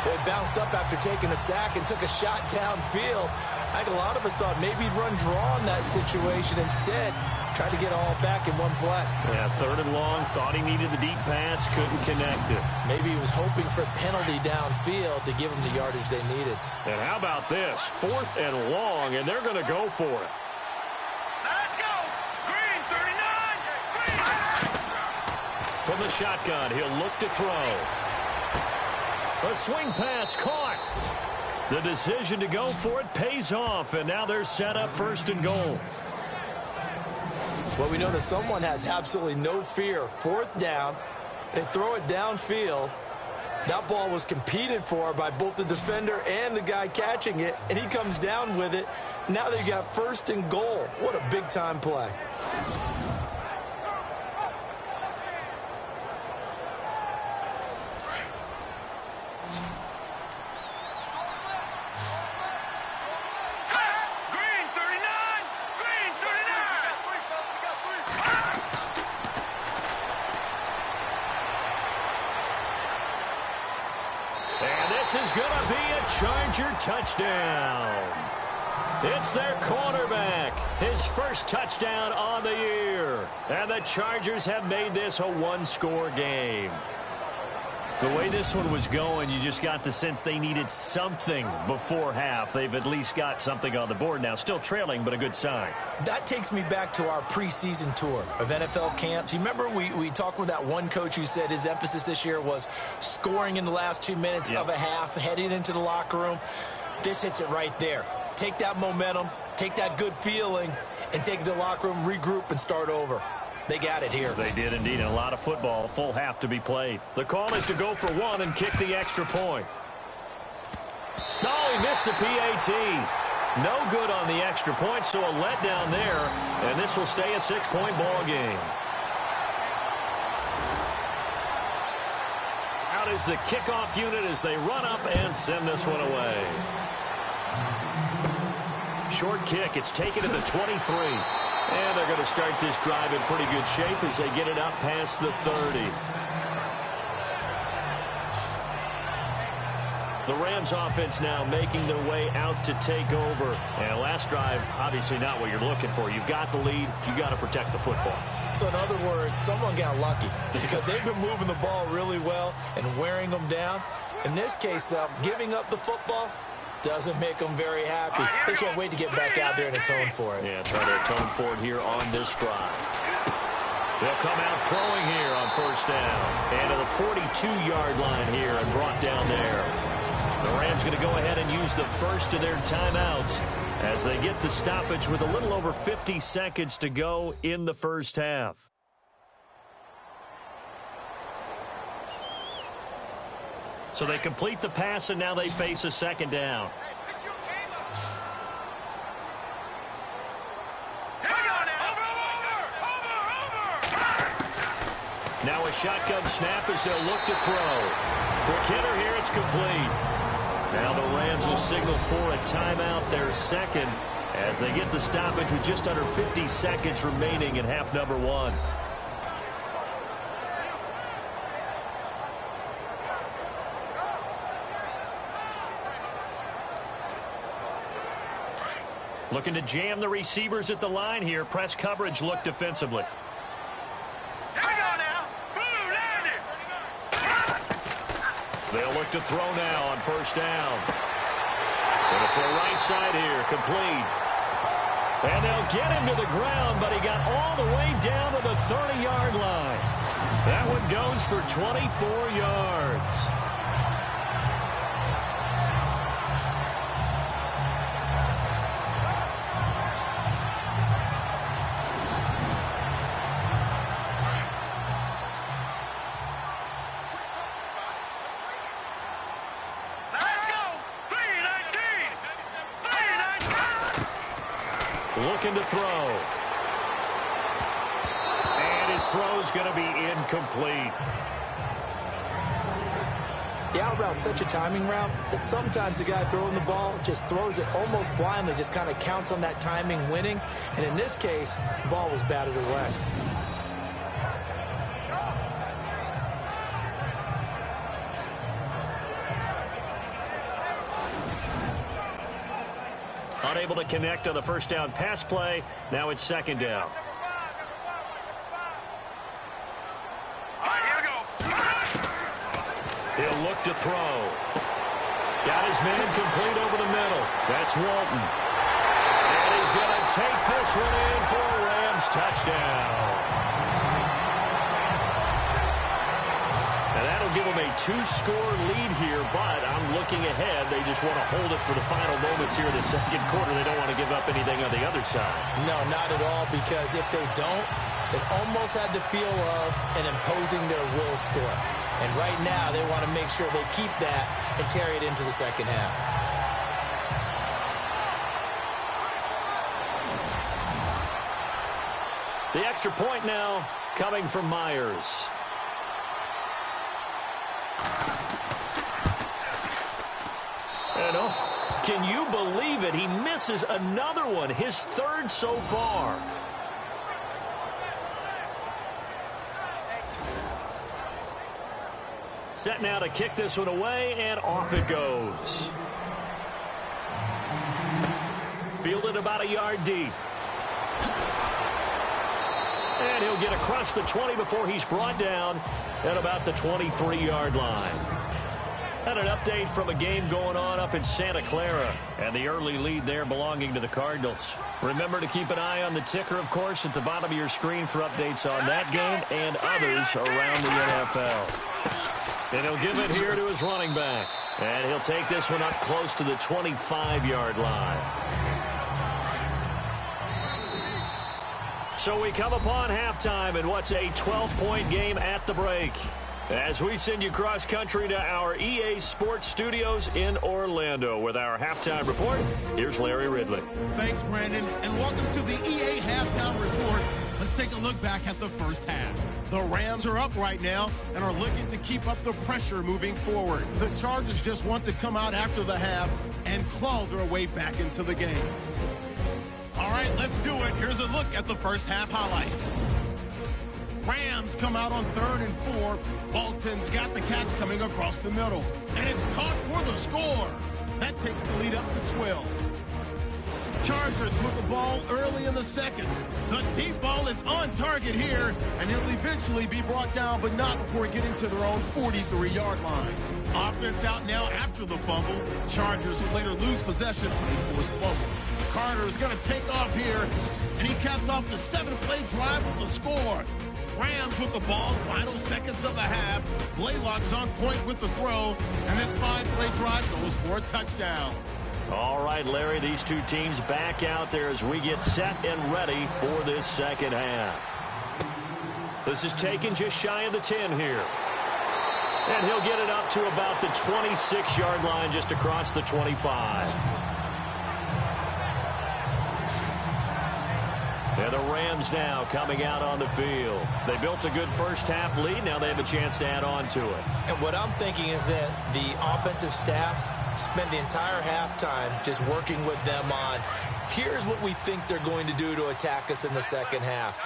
They bounced up after taking a sack and took a shot downfield. I think a lot of us thought maybe he'd run draw in that situation. Instead, tried to get all back in one play. Yeah, third and long, thought he needed the deep pass, couldn't connect it. Maybe he was hoping for a penalty downfield to give him the yardage they needed. And how about this? Fourth and long, and they're going to go for it. Let's go. Green 39. Green. From the shotgun, he'll look to throw. A swing pass caught. The decision to go for it pays off, and now they're set up first and goal. Well, we know that someone has absolutely no fear. Fourth down, they throw it downfield. That ball was competed for by both the defender and the guy catching it, and he comes down with it. Now they've got first and goal. What a big-time play. Is going to be a Charger touchdown. It's their quarterback, his first touchdown on the year. And the Chargers have made this a one-score game. The way this one was going, you just got the sense they needed something before half. They've at least got something on the board now. Still trailing, but a good sign. That takes me back to our preseason tour of NFL camps. You remember we talked with that one coach who said his emphasis this year was scoring in the last 2 minutes of a half, heading into the locker room. This hits it right there. Take that momentum, take that good feeling, and take it to the locker room, regroup, and start over. They got it here. They did indeed. And a lot of football, full half to be played. The call is to go for one and kick the extra point. No, he missed the PAT. No good on the extra point, so a letdown there. And this will stay a 6-point ball game. Out is the kickoff unit as they run up and send this one away. Short kick. It's taken to the 23. And they're going to start this drive in pretty good shape as they get it up past the 30. The Rams offense now making their way out to take over. And last drive, obviously not what you're looking for. You've got the lead. You've got to protect the football. So in other words, someone got lucky because they've been moving the ball really well and wearing them down. In this case, though, giving up the football doesn't make them very happy. They can't wait to get back out there and atone for it. Yeah, try to atone for it here on this drive. They'll come out throwing here on first down. And to the 42-yard line here and brought down there. The Rams going to go ahead and use the first of their timeouts as they get the stoppage with a little over 50 seconds to go in the first half. So they complete the pass, and now they face a second down. Now a shotgun snap as they'll look to throw. Quick hitter here, it's complete. Now the Rams will signal for a timeout, their second, as they get the stoppage with just under 50 seconds remaining in half number one. Looking to jam the receivers at the line here. Press coverage look defensively. They'll look to throw now on first down. Going to throw right side here, complete. And they'll get him to the ground, but he got all the way down to the 30-yard line. That one goes for 24 yards. Looking to throw. And his throw's going to be incomplete. The out route's such a timing route that sometimes the guy throwing the ball just throws it almost blindly, just kind of counts on that timing winning. And in this case, the ball was batted away. Unable to connect on the first down pass play. Now it's second down. He'll look to throw. Got his man complete over the middle. That's Walton. And he's going to take this one in for a Rams touchdown. And that'll give them a 2-score lead here, but I'm looking ahead. They just want to hold it for the final moments here in the second quarter. They don't want to give up anything on the other side. No, not at all, because if they don't, it almost had the feel of an imposing their will score. And right now, they want to make sure they keep that and carry it into the second half. The extra point now coming from Myers. And oh, can you believe it? He misses another one, his third so far. Set now to kick this one away, and off it goes. Fielded about a yard deep. And he'll get across the 20 before he's brought down at about the 23-yard line. And an update from a game going on up in Santa Clara. And the early lead there belonging to the Cardinals. Remember to keep an eye on the ticker, of course, at the bottom of your screen for updates on that game and others around the NFL. And he'll give it here to his running back. And he'll take this one up close to the 25-yard line. So we come upon halftime in what's a 12-point game at the break. As we send you cross-country to our EA Sports Studios in Orlando with our halftime report, here's Larry Ridley. Thanks, Brandon, and welcome to the EA Halftime Report. Let's take a look back at the first half. The Rams are up right now and are looking to keep up the pressure moving forward. The Chargers just want to come out after the half and claw their way back into the game. All right, let's do it. Here's a look at the first half highlights. Rams come out on 3rd and 4. Bolton's got the catch coming across the middle. And it's caught for the score. That takes the lead up to 12. Chargers with the ball early in the second. The deep ball is on target here, and it'll eventually be brought down, but not before getting to their own 43-yard line. Offense out now after the fumble. Chargers would later lose possession on a forced fumble. Carter's going to take off here, and he caps off the 7-play drive with the score. Rams with the ball, final seconds of the half. Blaylock's on point with the throw, and this 5-play drive goes for a touchdown. All right, Larry, these two teams back out there as we get set and ready for this second half. This is taken just shy of the 10 here. And he'll get it up to about the 26-yard line just across the 25. And the Rams now coming out on the field. They built a good first half lead. Now they have a chance to add on to it. And what I'm thinking is that the offensive staff spent the entire halftime just working with them on, here's what we think they're going to do to attack us in the second half.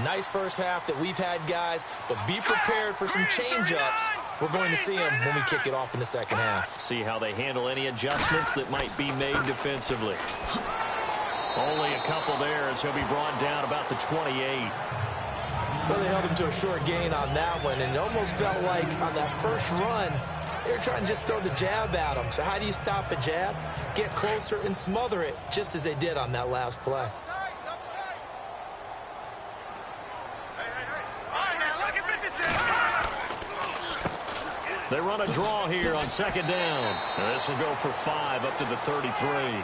Nice first half that we've had, guys, but be prepared for some change-ups. We're going to see them when we kick it off in the second half. See how they handle any adjustments that might be made defensively. Only a couple there as he'll be brought down about the 28. Well, they held him to a short gain on that one, and it almost felt like on that first run, they were trying to just throw the jab at him. So how do you stop a jab? Get closer and smother it, just as they did on that last play. They run a draw here on second down. And this will go for 5 up to the 33.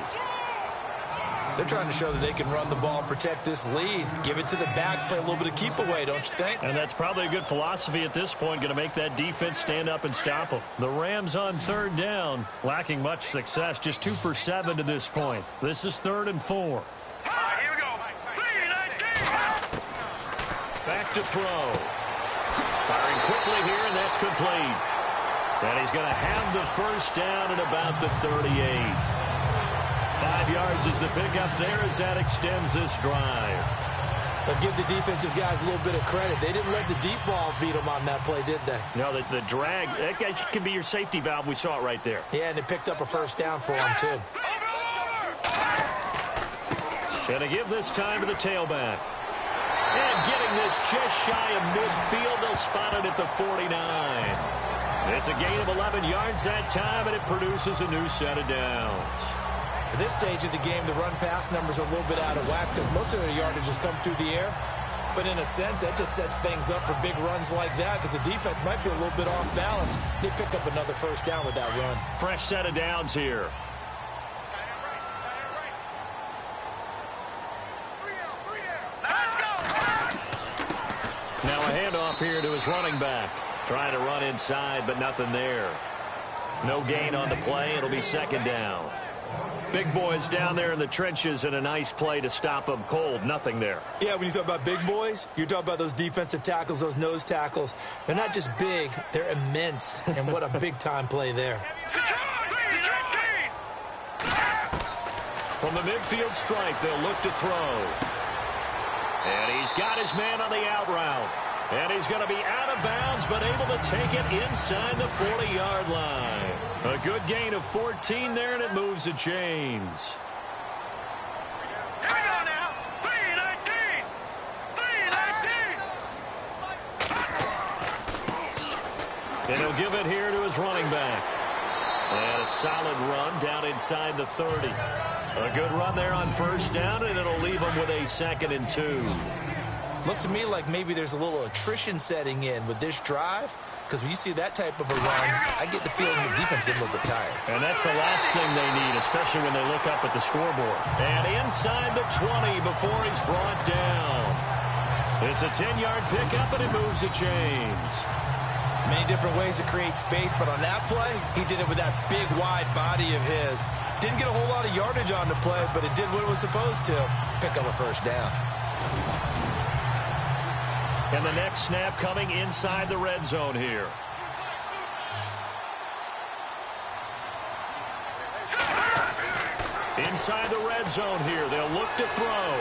They're trying to show that they can run the ball, protect this lead, give it to the backs, play a little bit of keep away, don't you think? And that's probably a good philosophy at this point, going to make that defense stand up and stop them. The Rams on third down, lacking much success, just 2 for 7 to this point. This is 3rd and 4. Here we go. 3-19. Back to throw. Firing quickly here, and that's complete. And he's going to have the first down at about the 38. 5 yards is the pickup there as that extends this drive. But give the defensive guys a little bit of credit. They didn't let the deep ball beat them on that play, did they? No, the drag, that guy can be your safety valve. We saw it right there. Yeah, and they picked up a first down for him, too. Going to give this time to the tailback. And getting this just shy of midfield, they'll spot it at the 49. It's a gain of 11 yards that time, and it produces a new set of downs. At this stage of the game, the run-pass numbers are a little bit out of whack because most of their yardage has come through the air. But in a sense, that just sets things up for big runs like that because the defense might be a little bit off balance. They pick up another first down with that run. Fresh set of downs here. Let's go. Now a handoff here to his running back. Trying to run inside, but nothing there. No gain on the play. It'll be second down. Big boys down there in the trenches and a nice play to stop them cold. Nothing there. Yeah, when you talk about big boys, you're talking about those defensive tackles, those nose tackles. They're not just big, they're immense. And what a big-time play there. From the midfield stripe, they'll look to throw. And he's got his man on the out route. And he's going to be out of bounds, but able to take it inside the 40-yard line. A good gain of 14 there, and it moves the chains. Here we go now. 3-19. 3-19. And he'll give it here to his running back. And a solid run down inside the 30. A good run there on first down, and it'll leave him with a 2nd and 2. Looks to me like maybe there's a little attrition setting in with this drive, because when you see that type of a run, I get the feeling the defense gets a little bit tired. And that's the last thing they need, especially when they look up at the scoreboard. And inside the 20 before he's brought down. It's a 10-yard pickup, and it moves the chains. Many different ways to create space, but on that play, he did it with that big, wide body of his. Didn't get a whole lot of yardage on the play, but it did what it was supposed to, pick up a first down. And the next snap coming inside the red zone here. Inside the red zone here, they'll look to throw.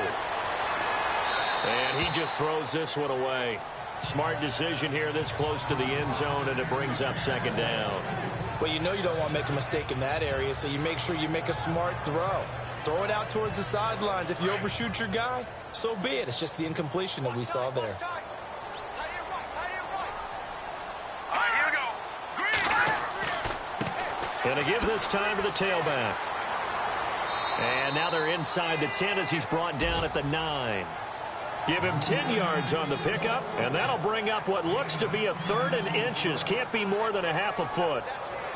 And he just throws this one away. Smart decision here this close to the end zone, and it brings up 2nd down. Well, you know you don't want to make a mistake in that area, so you make sure you make a smart throw. Throw it out towards the sidelines. If you overshoot your guy, so be it. It's just the incompletion that we saw there. And to give this time to the tailback. And now they're inside the 10 as he's brought down at the 9. Give him 10 yards on the pickup, and that'll bring up what looks to be a 3rd and inches. Can't be more than a half a foot.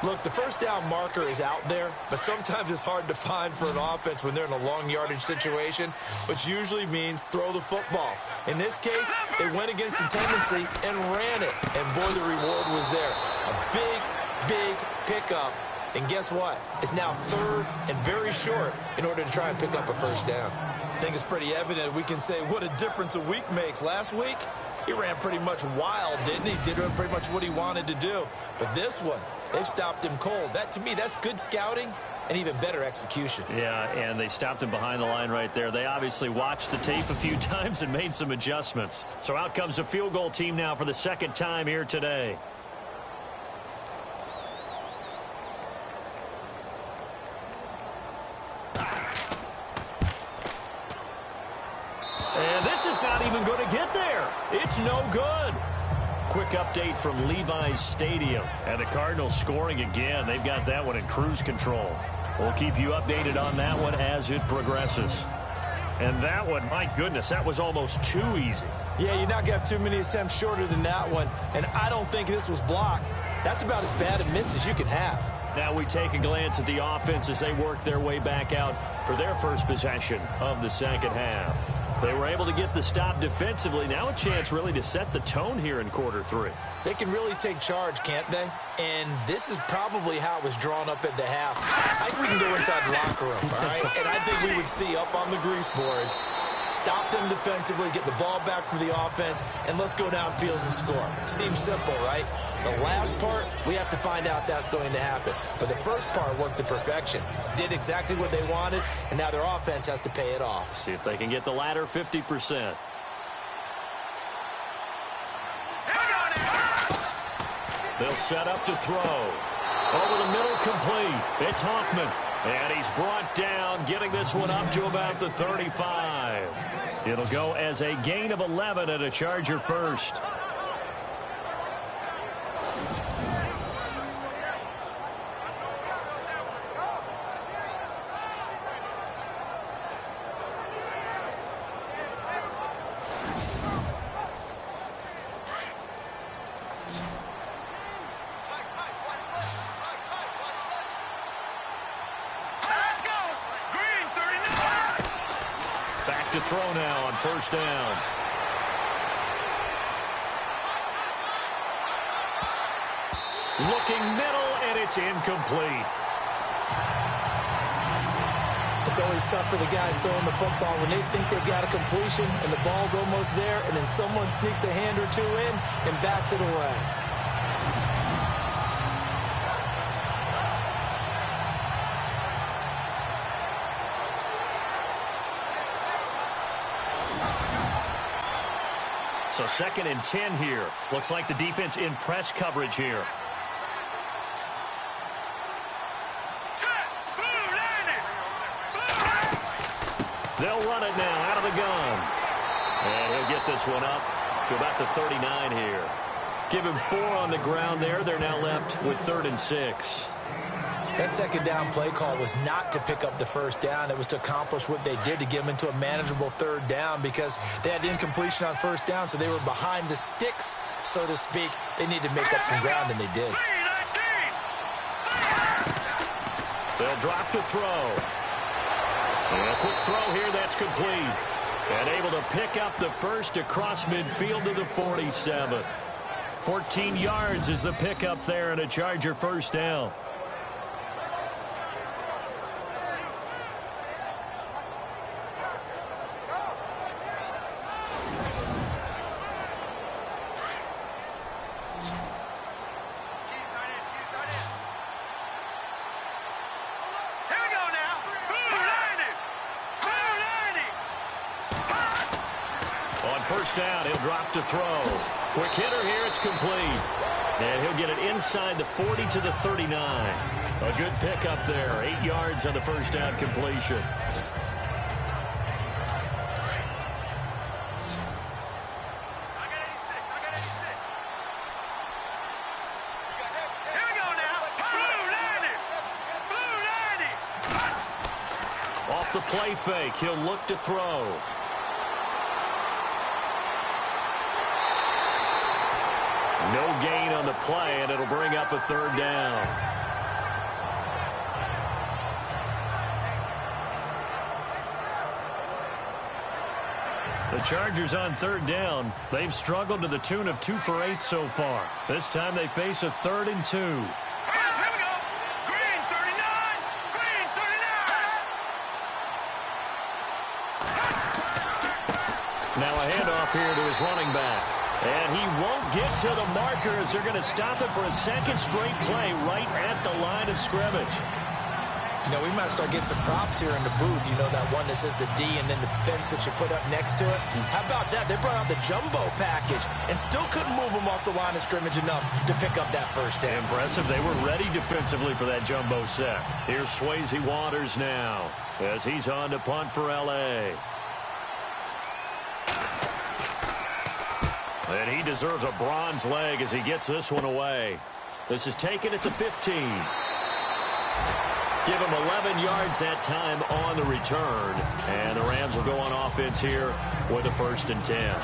Look, the first down marker is out there, but sometimes it's hard to find for an offense when they're in a long yardage situation, which usually means throw the football. In this case, they went against the tendency and ran it, and boy, the reward was there. A big, big pickup, and guess what? It's now 3rd and very short in order to try and pick up a first down. I think it's pretty evident we can say what a difference a week makes. Last week, he ran pretty much wild, didn't he? Did pretty much what he wanted to do. But this one, they've stopped him cold. That, to me, that's good scouting and even better execution. Yeah, and they stopped him behind the line right there. They obviously watched the tape a few times and made some adjustments. So out comes a field goal team now for the 2nd time here today. And this is not even going to get there. It's no good. Quick update from Levi's Stadium. And the Cardinals scoring again. They've got that one in cruise control. We'll keep you updated on that one as it progresses. And that one, my goodness, that was almost too easy. Yeah, you're not going to have too many attempts shorter than that one. And I don't think this was blocked. That's about as bad a miss as you can have. Now we take a glance at the offense as they work their way back out for their first possession of the 2nd half. They were able to get the stop defensively. Now a chance really to set the tone here in quarter 3. They can really take charge, can't they? And this is probably how it was drawn up at the half. I think we can go inside the locker room, all right? And I think we would see up on the grease boards, stop them defensively, get the ball back for the offense, and let's go downfield and score. Seems simple, right? The last part, we have to find out that's going to happen. But the first part worked to perfection. Did exactly what they wanted, and now their offense has to pay it off. See if they can get the latter 50%. They'll set up to throw. Over the middle, complete. It's Hoffman. And he's brought down, getting this one up to about the 35. It'll go as a gain of 11 and a Charger first. To throw now on first down. Looking middle, and it's incomplete. It's always tough for the guys throwing the football when they think they've got a completion and the ball's almost there, and then someone sneaks a hand or two in and bats it away. So 2nd and 10 here. Looks like the defense in press coverage here. They'll run it now out of the gun. And he'll get this one up to about the 39 here. Give him 4 on the ground there. They're now left with 3rd and 6. That second down play call was not to pick up the first down. It was to accomplish what they did, to get them into a manageable 3rd down, because they had incompletion on first down, so they were behind the sticks, so to speak. They needed to make up some ground, and they did. They'll drop the throw. And a quick throw here, that's complete. And able to pick up the first across midfield to the 47. 14 yards is the pickup there, and a Charger first down. First down, he'll drop to throw. Quick hitter here, it's complete. And he'll get it inside the 40 to the 39. A good pickup there, 8 yards on the first down completion. Off the play fake, he'll look to throw. No gain on the play, and it'll bring up a 3rd down. The Chargers on 3rd down. They've struggled to the tune of 2 for 8 so far. This time they face a 3rd and 2. Here we go. Green 39. Green 39. Now a handoff here to his running back. And he won't get to the marker as they're going to stop it for a second straight play right at the line of scrimmage. You know, we might start getting some props here in the booth. You know, that one that says the D and then the fence that you put up next to it. How about that? They brought out the jumbo package and still couldn't move them off the line of scrimmage enough to pick up that first down. Impressive. They were ready defensively for that jumbo set. Here's Swayze Waters now as he's on to punt for L.A. And he deserves a bronze leg as he gets this one away. This is taken at the 15. Give him 11 yards that time on the return. And the Rams will go on offense here with a 1st and 10.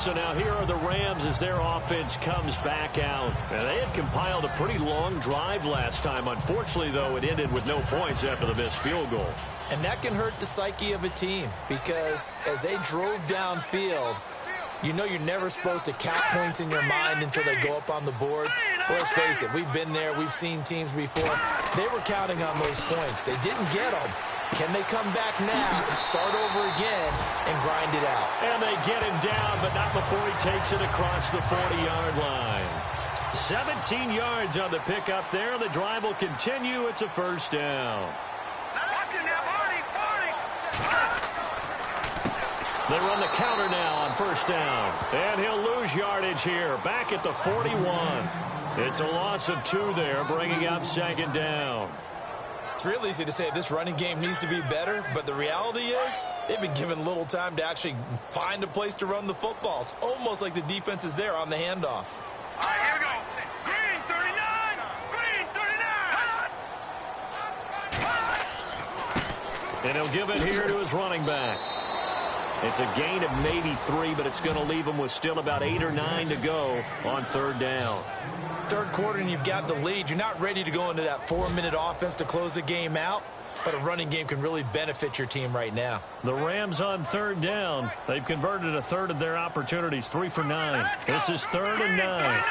So now here are the Rams as their offense comes back out. And they had compiled a pretty long drive last time. Unfortunately, though, it ended with no points after the missed field goal. And that can hurt the psyche of a team, because as they drove downfield, you know you're never supposed to count points in your mind until they go up on the board. But let's face it, we've been there. We've seen teams before. They were counting on those points. They didn't get them. Can they come back now, start over again, and grind it out? And they get him down, but not before he takes it across the 40-yard line. 17 yards on the pickup there. The drive will continue. It's a first down. They run the counter now on first down. And he'll lose yardage here. Back at the 41. It's a loss of 2 there, bringing up 2nd down. It's real easy to say this running game needs to be better, but the reality is they've been given little time to actually find a place to run the football. It's almost like the defense is there on the handoff. All right, here we go. Green 39. Green 39. And he'll give it here to his running back. It's a gain of maybe 3, but it's going to leave him with still about 8 or 9 to go on 3rd down. 3rd quarter and you've got the lead. You're not ready to go into that 4-minute offense to close the game out, but a running game can really benefit your team right now. The Rams on 3rd down. They've converted a 1/3 of their opportunities, 3 for 9. This is 3rd and 9.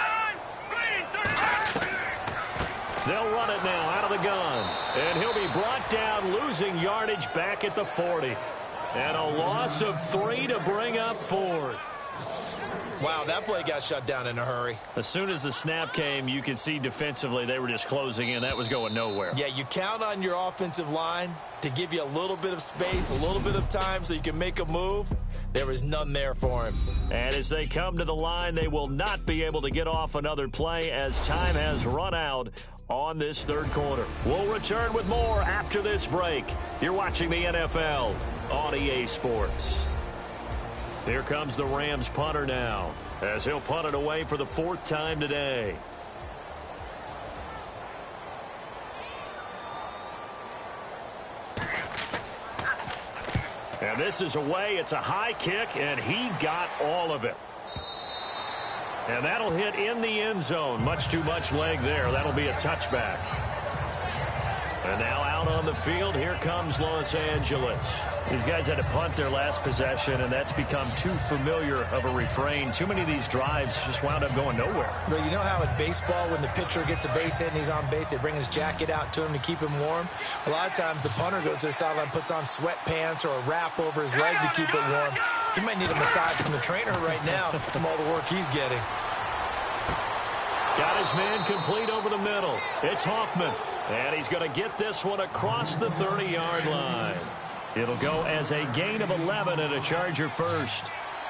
They'll run it now out of the gun. And he'll be brought down, losing yardage back at the 40. And a loss of 3 to bring up 4th. Wow, that play got shut down in a hurry. As soon as the snap came, you could see defensively they were just closing in. That was going nowhere. Yeah, you count on your offensive line to give you a little bit of space, a little bit of time so you can make a move. There was none there for him. And as they come to the line, they will not be able to get off another play as time has run out on this 3rd quarter. We'll return with more after this break. You're watching the NFL on EA Sports. Here comes the Rams punter now as he'll punt it away for the 4th time today. And this is away. It's a high kick, and he got all of it. And that'll hit in the end zone. Much too much leg there. That'll be a touchback. And now out on the field, here comes Los Angeles. These guys had to punt their last possession, and that's become too familiar of a refrain. Too many of these drives just wound up going nowhere. Well, you know how in baseball, when the pitcher gets a base hit and he's on base, they bring his jacket out to him to keep him warm? A lot of times the punter goes to the sideline, puts on sweatpants or a wrap over his leg to keep it warm. He might need a massage from the trainer right now from all the work he's getting. Got his man complete over the middle. It's Hoffman. And he's going to get this one across the 30-yard line. It'll go as a gain of 11 and a Charger first.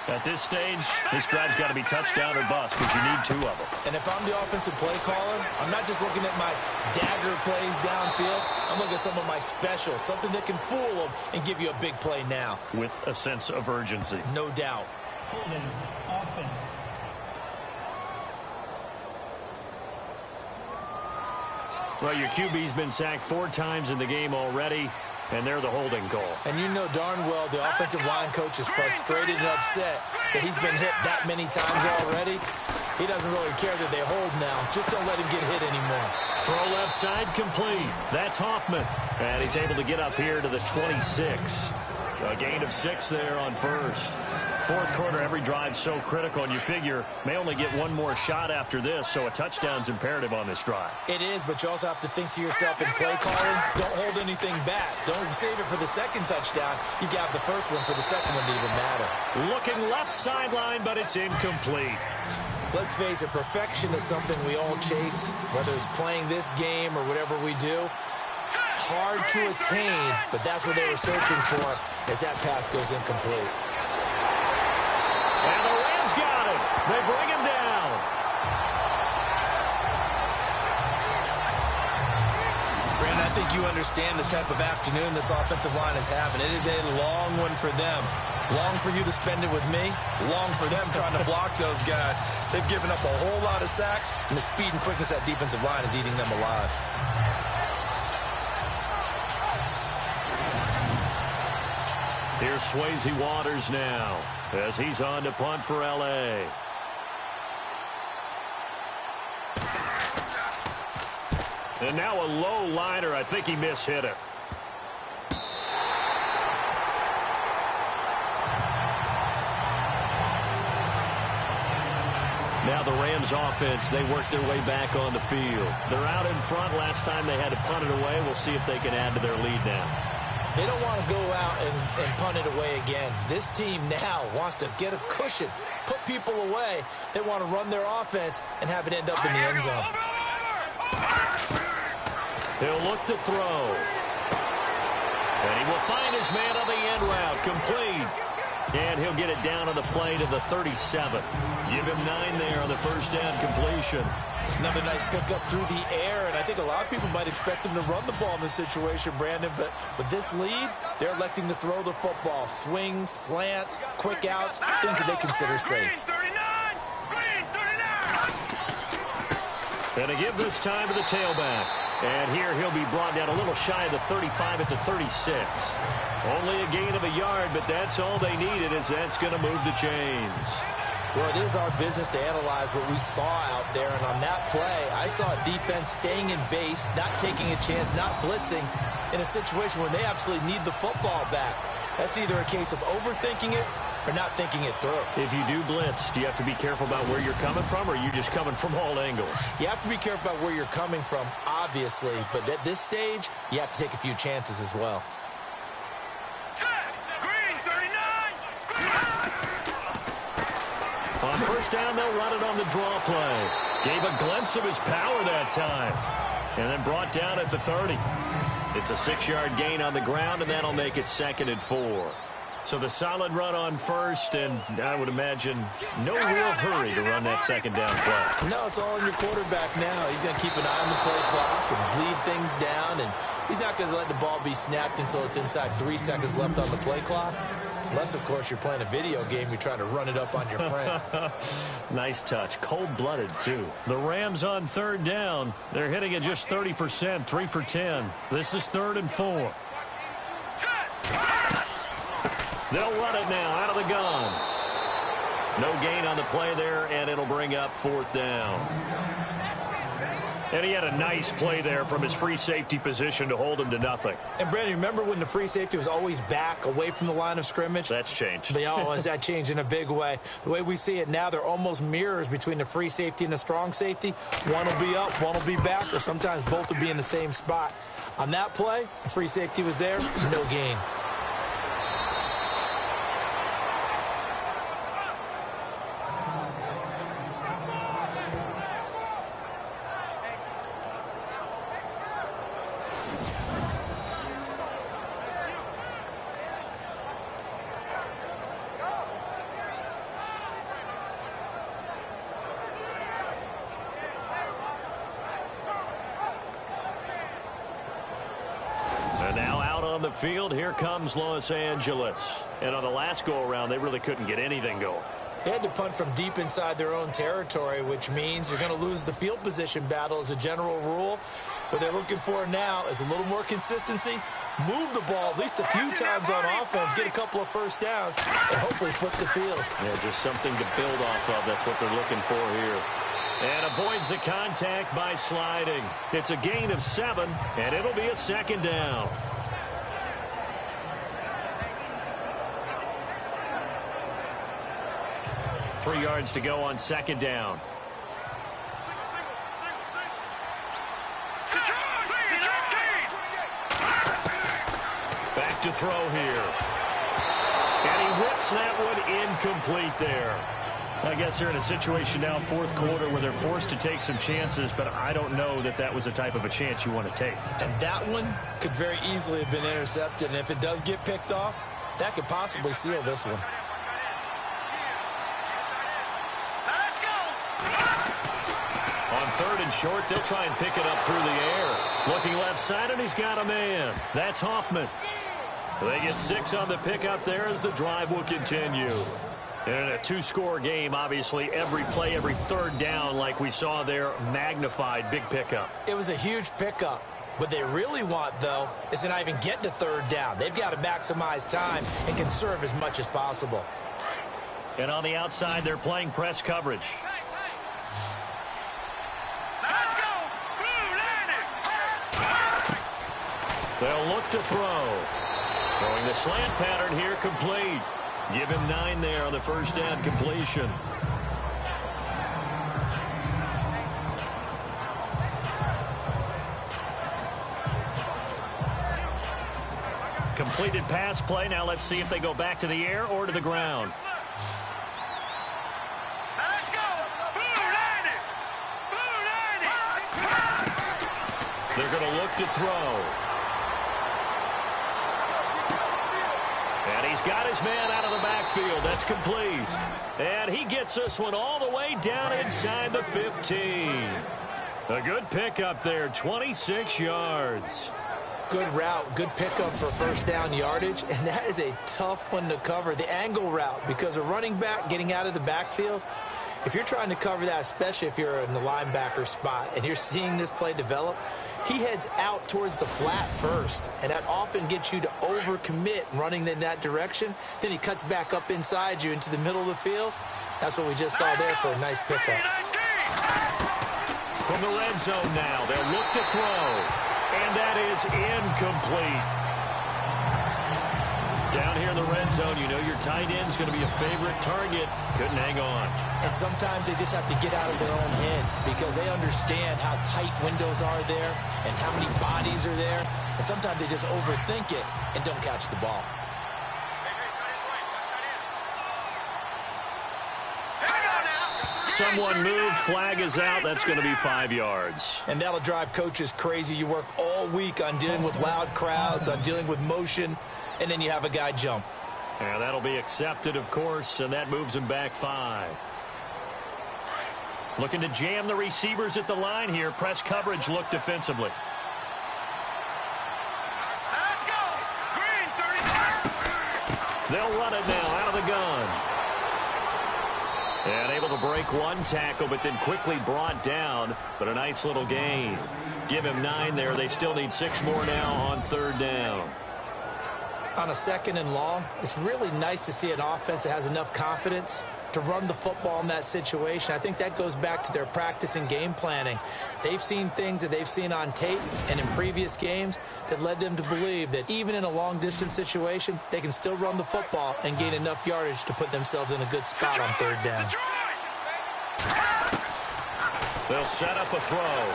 At this stage, this drive's got to be touchdown or bust because you need 2 of them. And if I'm the offensive play caller, I'm not just looking at my dagger plays downfield. I'm looking at some of my specials, something that can fool them and give you a big play now. With a sense of urgency. No doubt. Holding offense. Well, your QB's been sacked 4 times in the game already, and they're the holding call. And you know darn well the offensive line coach is frustrated and upset that he's been hit that many times already. He doesn't really care that they hold now. Just don't let him get hit anymore. Throw left side complete. That's Hoffman. And he's able to get up here to the 26. A gain of 6 there on first. 4th quarter, every drive's so critical, and you figure may only get one more shot after this, so a touchdown's imperative on this drive. It is, but you also have to think to yourself in play calling, don't hold anything back. Don't save it for the second touchdown. You got the first one for the second one to even matter. Looking left sideline, but it's incomplete. Let's face it, perfection is something we all chase, whether it's playing this game or whatever we do. Hard to attain, but that's what they were searching for as that pass goes incomplete. And the Rams got him. They bring him down. Brandon, I think you understand the type of afternoon this offensive line is having. It is a long one for them. Long for you to spend it with me. Long for them trying to block those guys. They've given up a whole lot of sacks, and the speed and quickness of that defensive line is eating them alive. Here's Swayze Waters now as he's on to punt for L.A. And now a low liner. I think he mishit it. Now the Rams offense, they work their way back on the field. They're out in front. Last time they had to punt it away. We'll see if they can add to their lead now. They don't want to go out and punt it away again. This team now wants to get a cushion, put people away. They want to run their offense and have it end up in the end zone. He'll look to throw. And he will find his man on the end route. Complete. And he'll get it down on the play to the 37. Give him 9 there on the first down completion. Another nice pickup through the air, and I think a lot of people might expect him to run the ball in this situation, Brandon, but with this lead, they're electing to throw the football. Swings, slants, quick outs, things that they consider safe. And to give this time to the tailback. And here he'll be brought down a little shy of the 35 at the 36. Only a gain of a yard, but that's all they needed, as that's going to move the chains. Well, it is our business to analyze what we saw out there, and on that play, I saw a defense staying in base, not taking a chance, not blitzing, in a situation where they absolutely need the football back. That's either a case of overthinking it or not thinking it through. If you do blitz, do you have to be careful about where you're coming from, or are you just coming from all angles? You have to be careful about where you're coming from, obviously, but at this stage, you have to take a few chances as well. On first down, they'll run it on the draw play. Gave a glimpse of his power that time. And then brought down at the 30. It's a 6-yard gain on the ground, and that'll make it 2nd and 4. So the solid run on first, and I would imagine no real hurry to run that second down play. No, it's all in your quarterback now. He's going to keep an eye on the play clock and bleed things down, and he's not going to let the ball be snapped until it's inside 3 seconds left on the play clock. Unless, of course, you're playing a video game, you're trying to run it up on your friend. Nice touch. Cold-blooded, too. The Rams on third down. They're hitting at just 30%, 3 for 10. This is 3rd and 4. They'll run it now out of the gun. No gain on the play there, and it'll bring up 4th down. And he had a nice play there from his free safety position to hold him to nothing. And, Brandon, remember when the free safety was always back away from the line of scrimmage? That's changed. That changed in a big way. The way we see it now, they're almost mirrors between the free safety and the strong safety. One will be up, one will be back, or sometimes both will be in the same spot. On that play, the free safety was there, no gain. The field, here comes Los Angeles. And on the last go-around, they really couldn't get anything going. They had to punt from deep inside their own territory, which means you're going to lose the field position battle as a general rule. What they're looking for now is a little more consistency, move the ball at least a few times on offense, get a couple of first downs, and hopefully flip the field. Yeah, just something to build off of. That's what they're looking for here. And avoids the contact by sliding. It's a gain of 7, and it'll be a 2nd down. Three yards to go on 2nd down. Back to throw here. And he whips that one incomplete there. I guess they're in a situation now, 4th quarter, where they're forced to take some chances, but I don't know that that was the type of a chance you want to take. And that one could very easily have been intercepted, and if it does get picked off, that could possibly seal this one. On 3rd and short, they'll try and pick it up through the air. Looking left side, and he's got a man. That's Hoffman. They get 6 on the pickup there as the drive will continue. And in a 2-score game, obviously, every play, every 3rd down, like we saw there, magnified, big pickup. It was a huge pickup. What they really want, though, is to not even get to 3rd down. They've got to maximize time and conserve as much as possible. And on the outside, they're playing press coverage. They'll look to throw. Throwing the slant pattern here, complete. Give him 9 there on the first down completion. Completed pass play. Now let's see if they go back to the air or to the ground. Let's go. They're going to look to throw. And he's got his man out of the backfield. That's complete. And he gets this one all the way down inside the 15. A good pickup there, 26 yards. Good route, good pickup for first down yardage, and that is a tough one to cover. The angle route, because a running back getting out of the backfield, if you're trying to cover that, especially if you're in the linebacker spot and you're seeing this play develop, he heads out towards the flat first, and that often gets you to overcommit running in that direction. Then he cuts back up inside you into the middle of the field. That's what we just saw there for a nice pickup. From the red zone now, they'll look to throw. And that is incomplete. Down here in the red zone, you know your tight end's going to be a favorite target. Couldn't hang on. And sometimes they just have to get out of their own head because they understand how tight windows are there and how many bodies are there. And sometimes they just overthink it and don't catch the ball. Someone moved, flag is out. That's going to be 5 yards. And that'll drive coaches crazy. You work all week on dealing with loud crowds, on dealing with motion, and then you have a guy jump. And that'll be accepted, of course, and that moves him back 5. Looking to jam the receivers at the line here. Press coverage look defensively. They'll run it now out of the gun. And able to break one tackle, but then quickly brought down. But a nice little gain. Give him 9 there. They still need 6 more now on 3rd down. On a 2nd and long, it's really nice to see an offense that has enough confidence to run the football in that situation. I think that goes back to their practice and game planning. They've seen things that they've seen on tape and in previous games that led them to believe that even in a long-distance situation, they can still run the football and gain enough yardage to put themselves in a good spot on 3rd down. They'll set up a throw.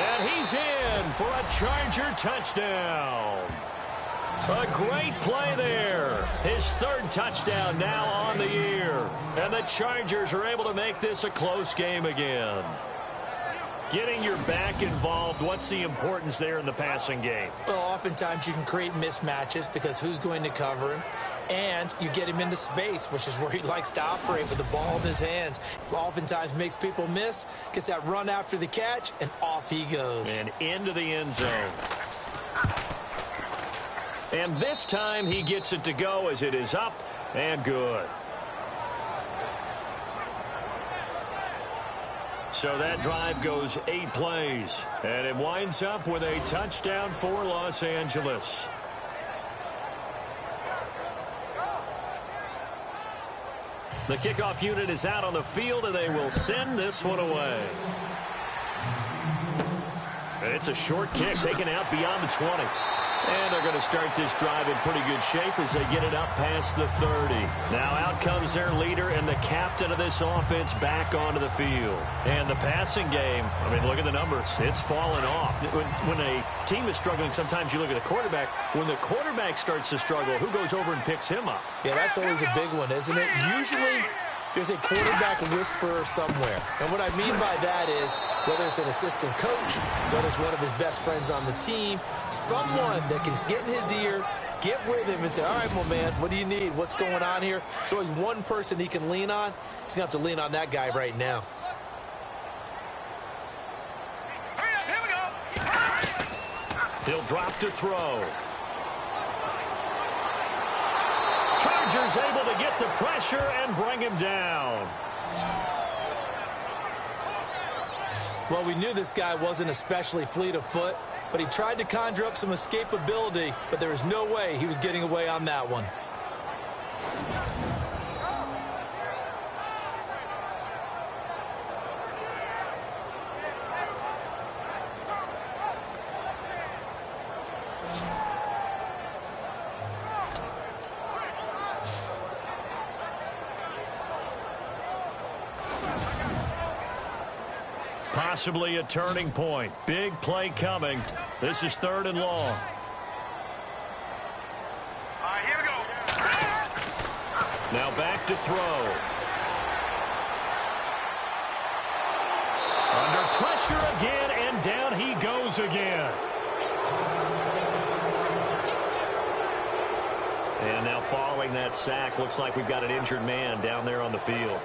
And he's in for a Charger touchdown. A great play there. His 3rd touchdown now on the year. And the Chargers are able to make this a close game again. Getting your back involved, what's the importance there in the passing game? Well, oftentimes you can create mismatches because who's going to cover him? And you get him into space, which is where he likes to operate with the ball in his hands. Oftentimes makes people miss, gets that run after the catch, and off he goes. And into the end zone. And this time he gets it to go as it is up and good. So that drive goes 8 plays. And it winds up with a touchdown for Los Angeles. The kickoff unit is out on the field, and they will send this one away. And it's a short kick taken out beyond the 20. And they're going to start this drive in pretty good shape as they get it up past the 30. Now out comes their leader and the captain of this offense back onto the field. And the passing game, I mean, look at the numbers. It's fallen off. When a team is struggling, sometimes you look at the quarterback. When the quarterback starts to struggle, who goes over and picks him up? Yeah, that's always a big one, isn't it? Usually there's a quarterback whisperer somewhere. And what I mean by that is whether it's an assistant coach, whether it's one of his best friends on the team, someone that can get in his ear, get with him and say, all right, well, man, what do you need? What's going on here? So he's one person he can lean on. He's going to have to lean on that guy right now. Here we go. He'll drop to throw. Chargers able to get the pressure and bring him down. Well, we knew this guy wasn't especially fleet of foot, but he tried to conjure up some escapability, but there was no way he was getting away on that one. Possibly a turning point. Big play coming. This is 3rd and long. All right, here we go. Now back to throw. Under pressure again, and down he goes again. And now following that sack, looks like we've got an injured man down there on the field.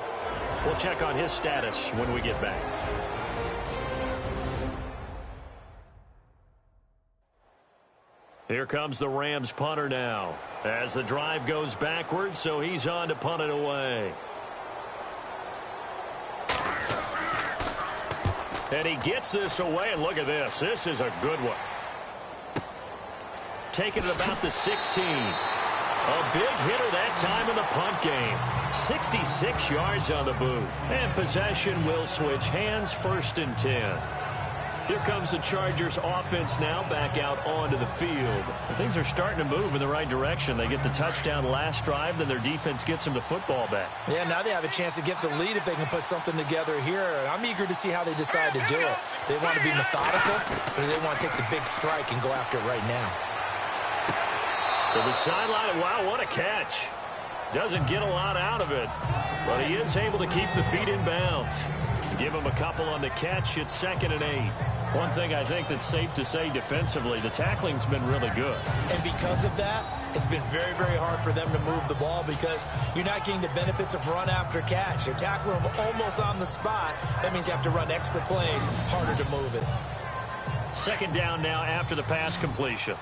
We'll check on his status when we get back. Here comes the Rams punter now as the drive goes backwards, so he's on to punt it away. And he gets this away, and look at this. This is a good one. Taking it about the 16. A big hitter that time in the punt game. 66 yards on the boot. And possession will switch hands, 1st and 10. Here comes the Chargers offense now back out onto the field. And things are starting to move in the right direction. They get the touchdown last drive, then their defense gets them the football back. Yeah, now they have a chance to get the lead if they can put something together here. I'm eager to see how they decide to do it. Do they want to be methodical, or do they want to take the big strike and go after it right now? To the sideline, wow, what a catch. Doesn't get a lot out of it, but he is able to keep the feet in bounds. Give him a couple on the catch. It's 2nd and 8. One thing I think that's safe to say defensively, the tackling's been really good. And because of that, it's been very, very hard for them to move the ball because you're not getting the benefits of run after catch. They're tackling them almost on the spot. That means you have to run extra plays, harder to move it. 2nd down now after the pass completion.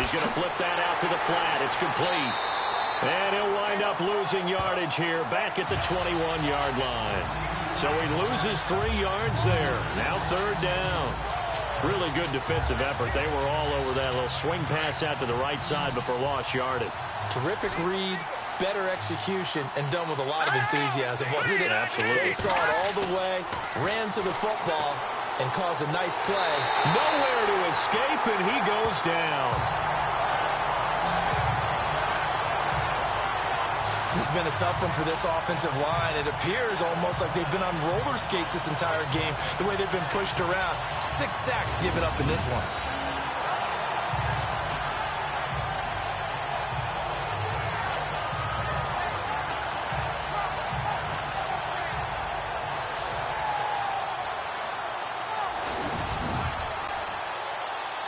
He's going to flip that out to the flat. It's complete. And he'll wind up losing yardage here back at the 21-yard line. So he loses 3 yards there. Now 3rd down. Really good defensive effort. They were all over that little swing pass out to the right side before lost yardage. Terrific read, better execution, and done with a lot of enthusiasm, wasn't it? Absolutely. They saw it all the way, ran to the football, and caused a nice play. Nowhere to escape, and he goes down. It's been a tough one for this offensive line. It appears almost like they've been on roller skates this entire game, the way they've been pushed around. 6 sacks given up in this one.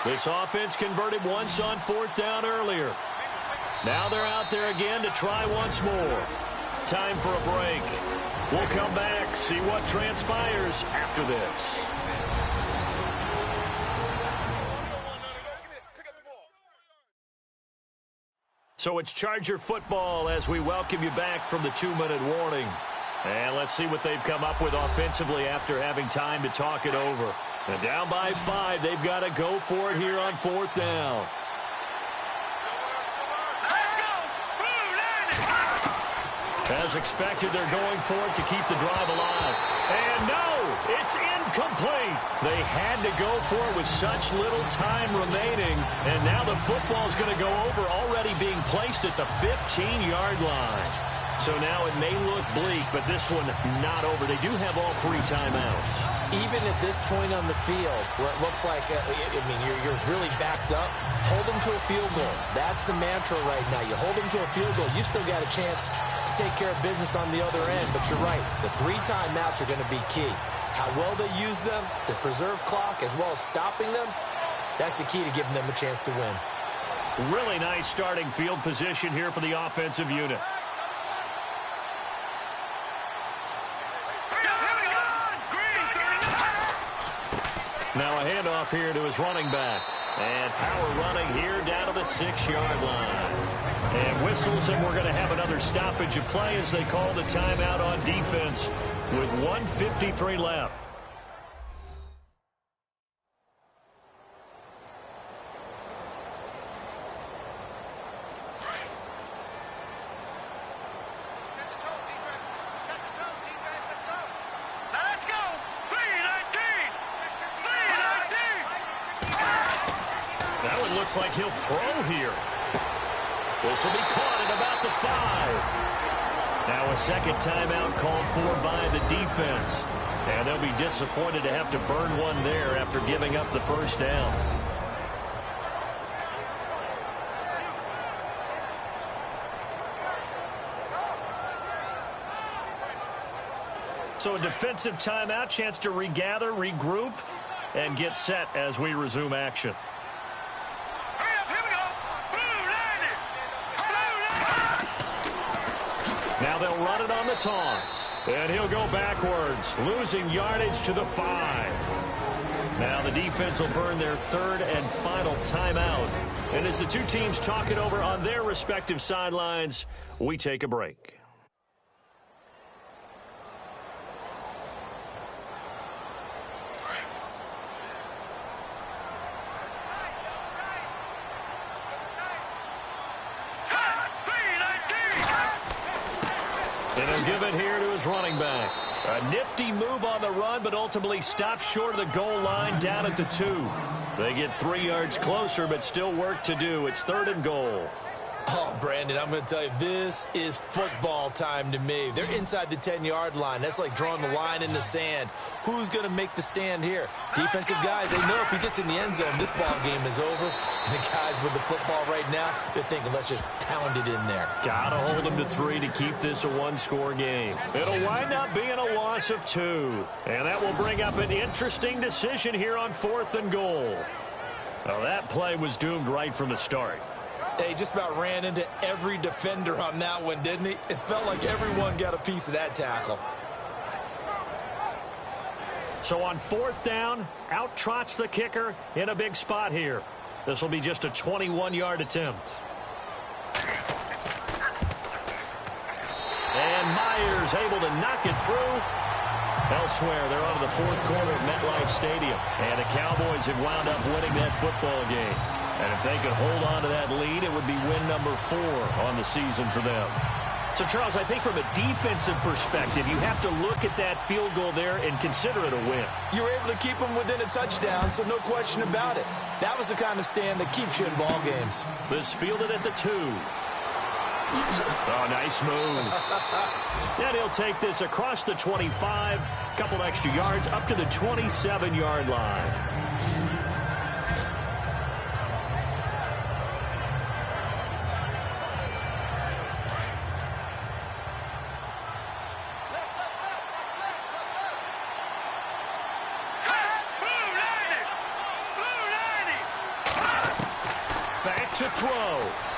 This offense converted once on 4th down earlier. Now they're out there again to try once more. Time for a break. We'll come back, see what transpires after this. So it's Charger football as we welcome you back from the 2-minute warning. And let's see what they've come up with offensively after having time to talk it over. And down by 5, they've got to go for it here on 4th down. As expected, they're going for it to keep the drive alive. And no, it's incomplete. They had to go for it with such little time remaining. And now the football's going to go over, already being placed at the 15-yard line. So now it may look bleak, but this one not over. They do have all 3 timeouts. Even at this point on the field, where it looks like, you're really backed up, hold them to a field goal. That's the mantra right now. You hold them to a field goal, you still got a chance to take care of business on the other end. But you're right, the 3 timeouts are going to be key. How well they use them to preserve clock as well as stopping them, that's the key to giving them a chance to win. Really nice starting field position here for the offensive unit. Now a handoff here to his running back. And power running here down to the 6-yard line. And whistles, and we're going to have another stoppage of play as they call the timeout on defense with 1:53 left. Looks like he'll throw here. This will be caught at about the 5. Now a second timeout called for by the defense. And they'll be disappointed to have to burn one there after giving up the first down. So a defensive timeout, chance to regather, regroup, and get set as we resume action. Now they'll run it on the toss. And he'll go backwards, losing yardage to the 5. Now the defense will burn their 3rd and final timeout. And as the 2 teams talk it over on their respective sidelines, we take a break. Give it here to his running back. A nifty move on the run, but ultimately stopped short of the goal line down at the 2. They get 3 yards closer, but still work to do. It's 3rd and goal. Oh, Brandon, I'm going to tell you, this is football time to me. They're inside the 10-yard line. That's like drawing the line in the sand. Who's going to make the stand here? Defensive guys, they know if he gets in the end zone, this ball game is over. And the guys with the football right now, they're thinking, let's just pound it in there. Got to hold them to 3 to keep this a 1-score game. It'll wind up being a loss of 2. And that will bring up an interesting decision here on 4th and goal. Well, that play was doomed right from the start. He just about ran into every defender on that one, didn't he? It felt like everyone got a piece of that tackle. So on 4th down, out trots the kicker in a big spot here. This will be just a 21-yard attempt. And Myers able to knock it through. Elsewhere, they're on to the fourth quarter of MetLife Stadium. And the Cowboys have wound up winning that football game. And if they could hold on to that lead, it would be win number 4 on the season for them. So, Charles, I think from a defensive perspective, you have to look at that field goal there and consider it a win. You were able to keep them within a touchdown, so no question about it. That was the kind of stand that keeps you in ball games. This fielded at the 2. Oh, nice move. And he'll take this across the 25, couple extra yards up to the 27-yard line. To throw.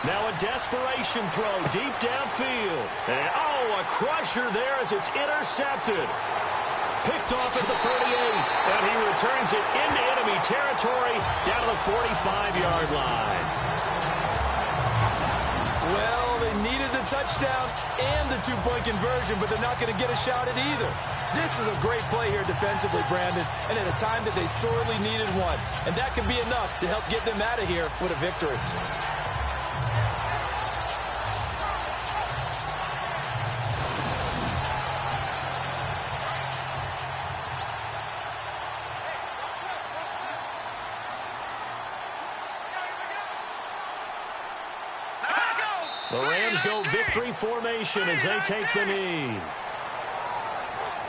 Now a desperation throw deep downfield. And, a crusher there as it's intercepted. Picked off at the 38. And he returns it into enemy territory down to the 45-yard line. Well, they needed the touchdown and the two-point conversion, but they're not going to get a shot at either. This is a great play here defensively, Brandon, and at a time that they sorely needed one. And that could be enough to help get them out of here with a victory. The Rams go victory formation as they take the knee.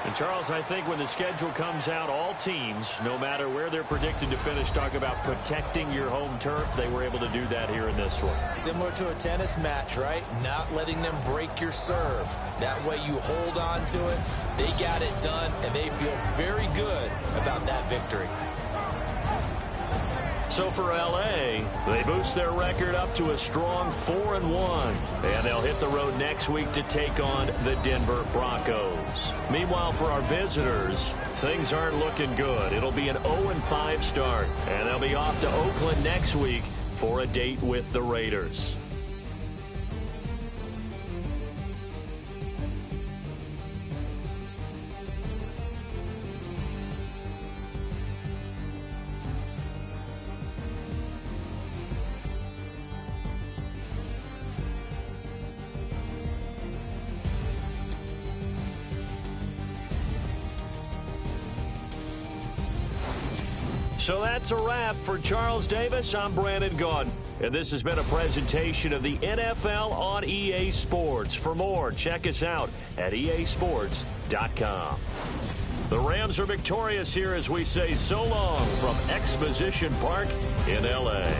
And, Charles, I think when the schedule comes out, all teams, no matter where they're predicted to finish, talk about protecting your home turf. They were able to do that here in this one. Similar to a tennis match, right? Not letting them break your serve. That way you hold on to it. They got it done, and they feel very good about that victory. So for L.A., they boost their record up to a strong 4-1. And they'll hit the road next week to take on the Denver Broncos. Meanwhile, for our visitors, things aren't looking good. It'll be an 0-5 start. And they'll be off to Oakland next week for a date with the Raiders. So that's a wrap. For Charles Davis, I'm Brandon Gaudin. And this has been a presentation of the NFL on EA Sports. For more, check us out at easports.com. The Rams are victorious here as we say so long from Exposition Park in L.A.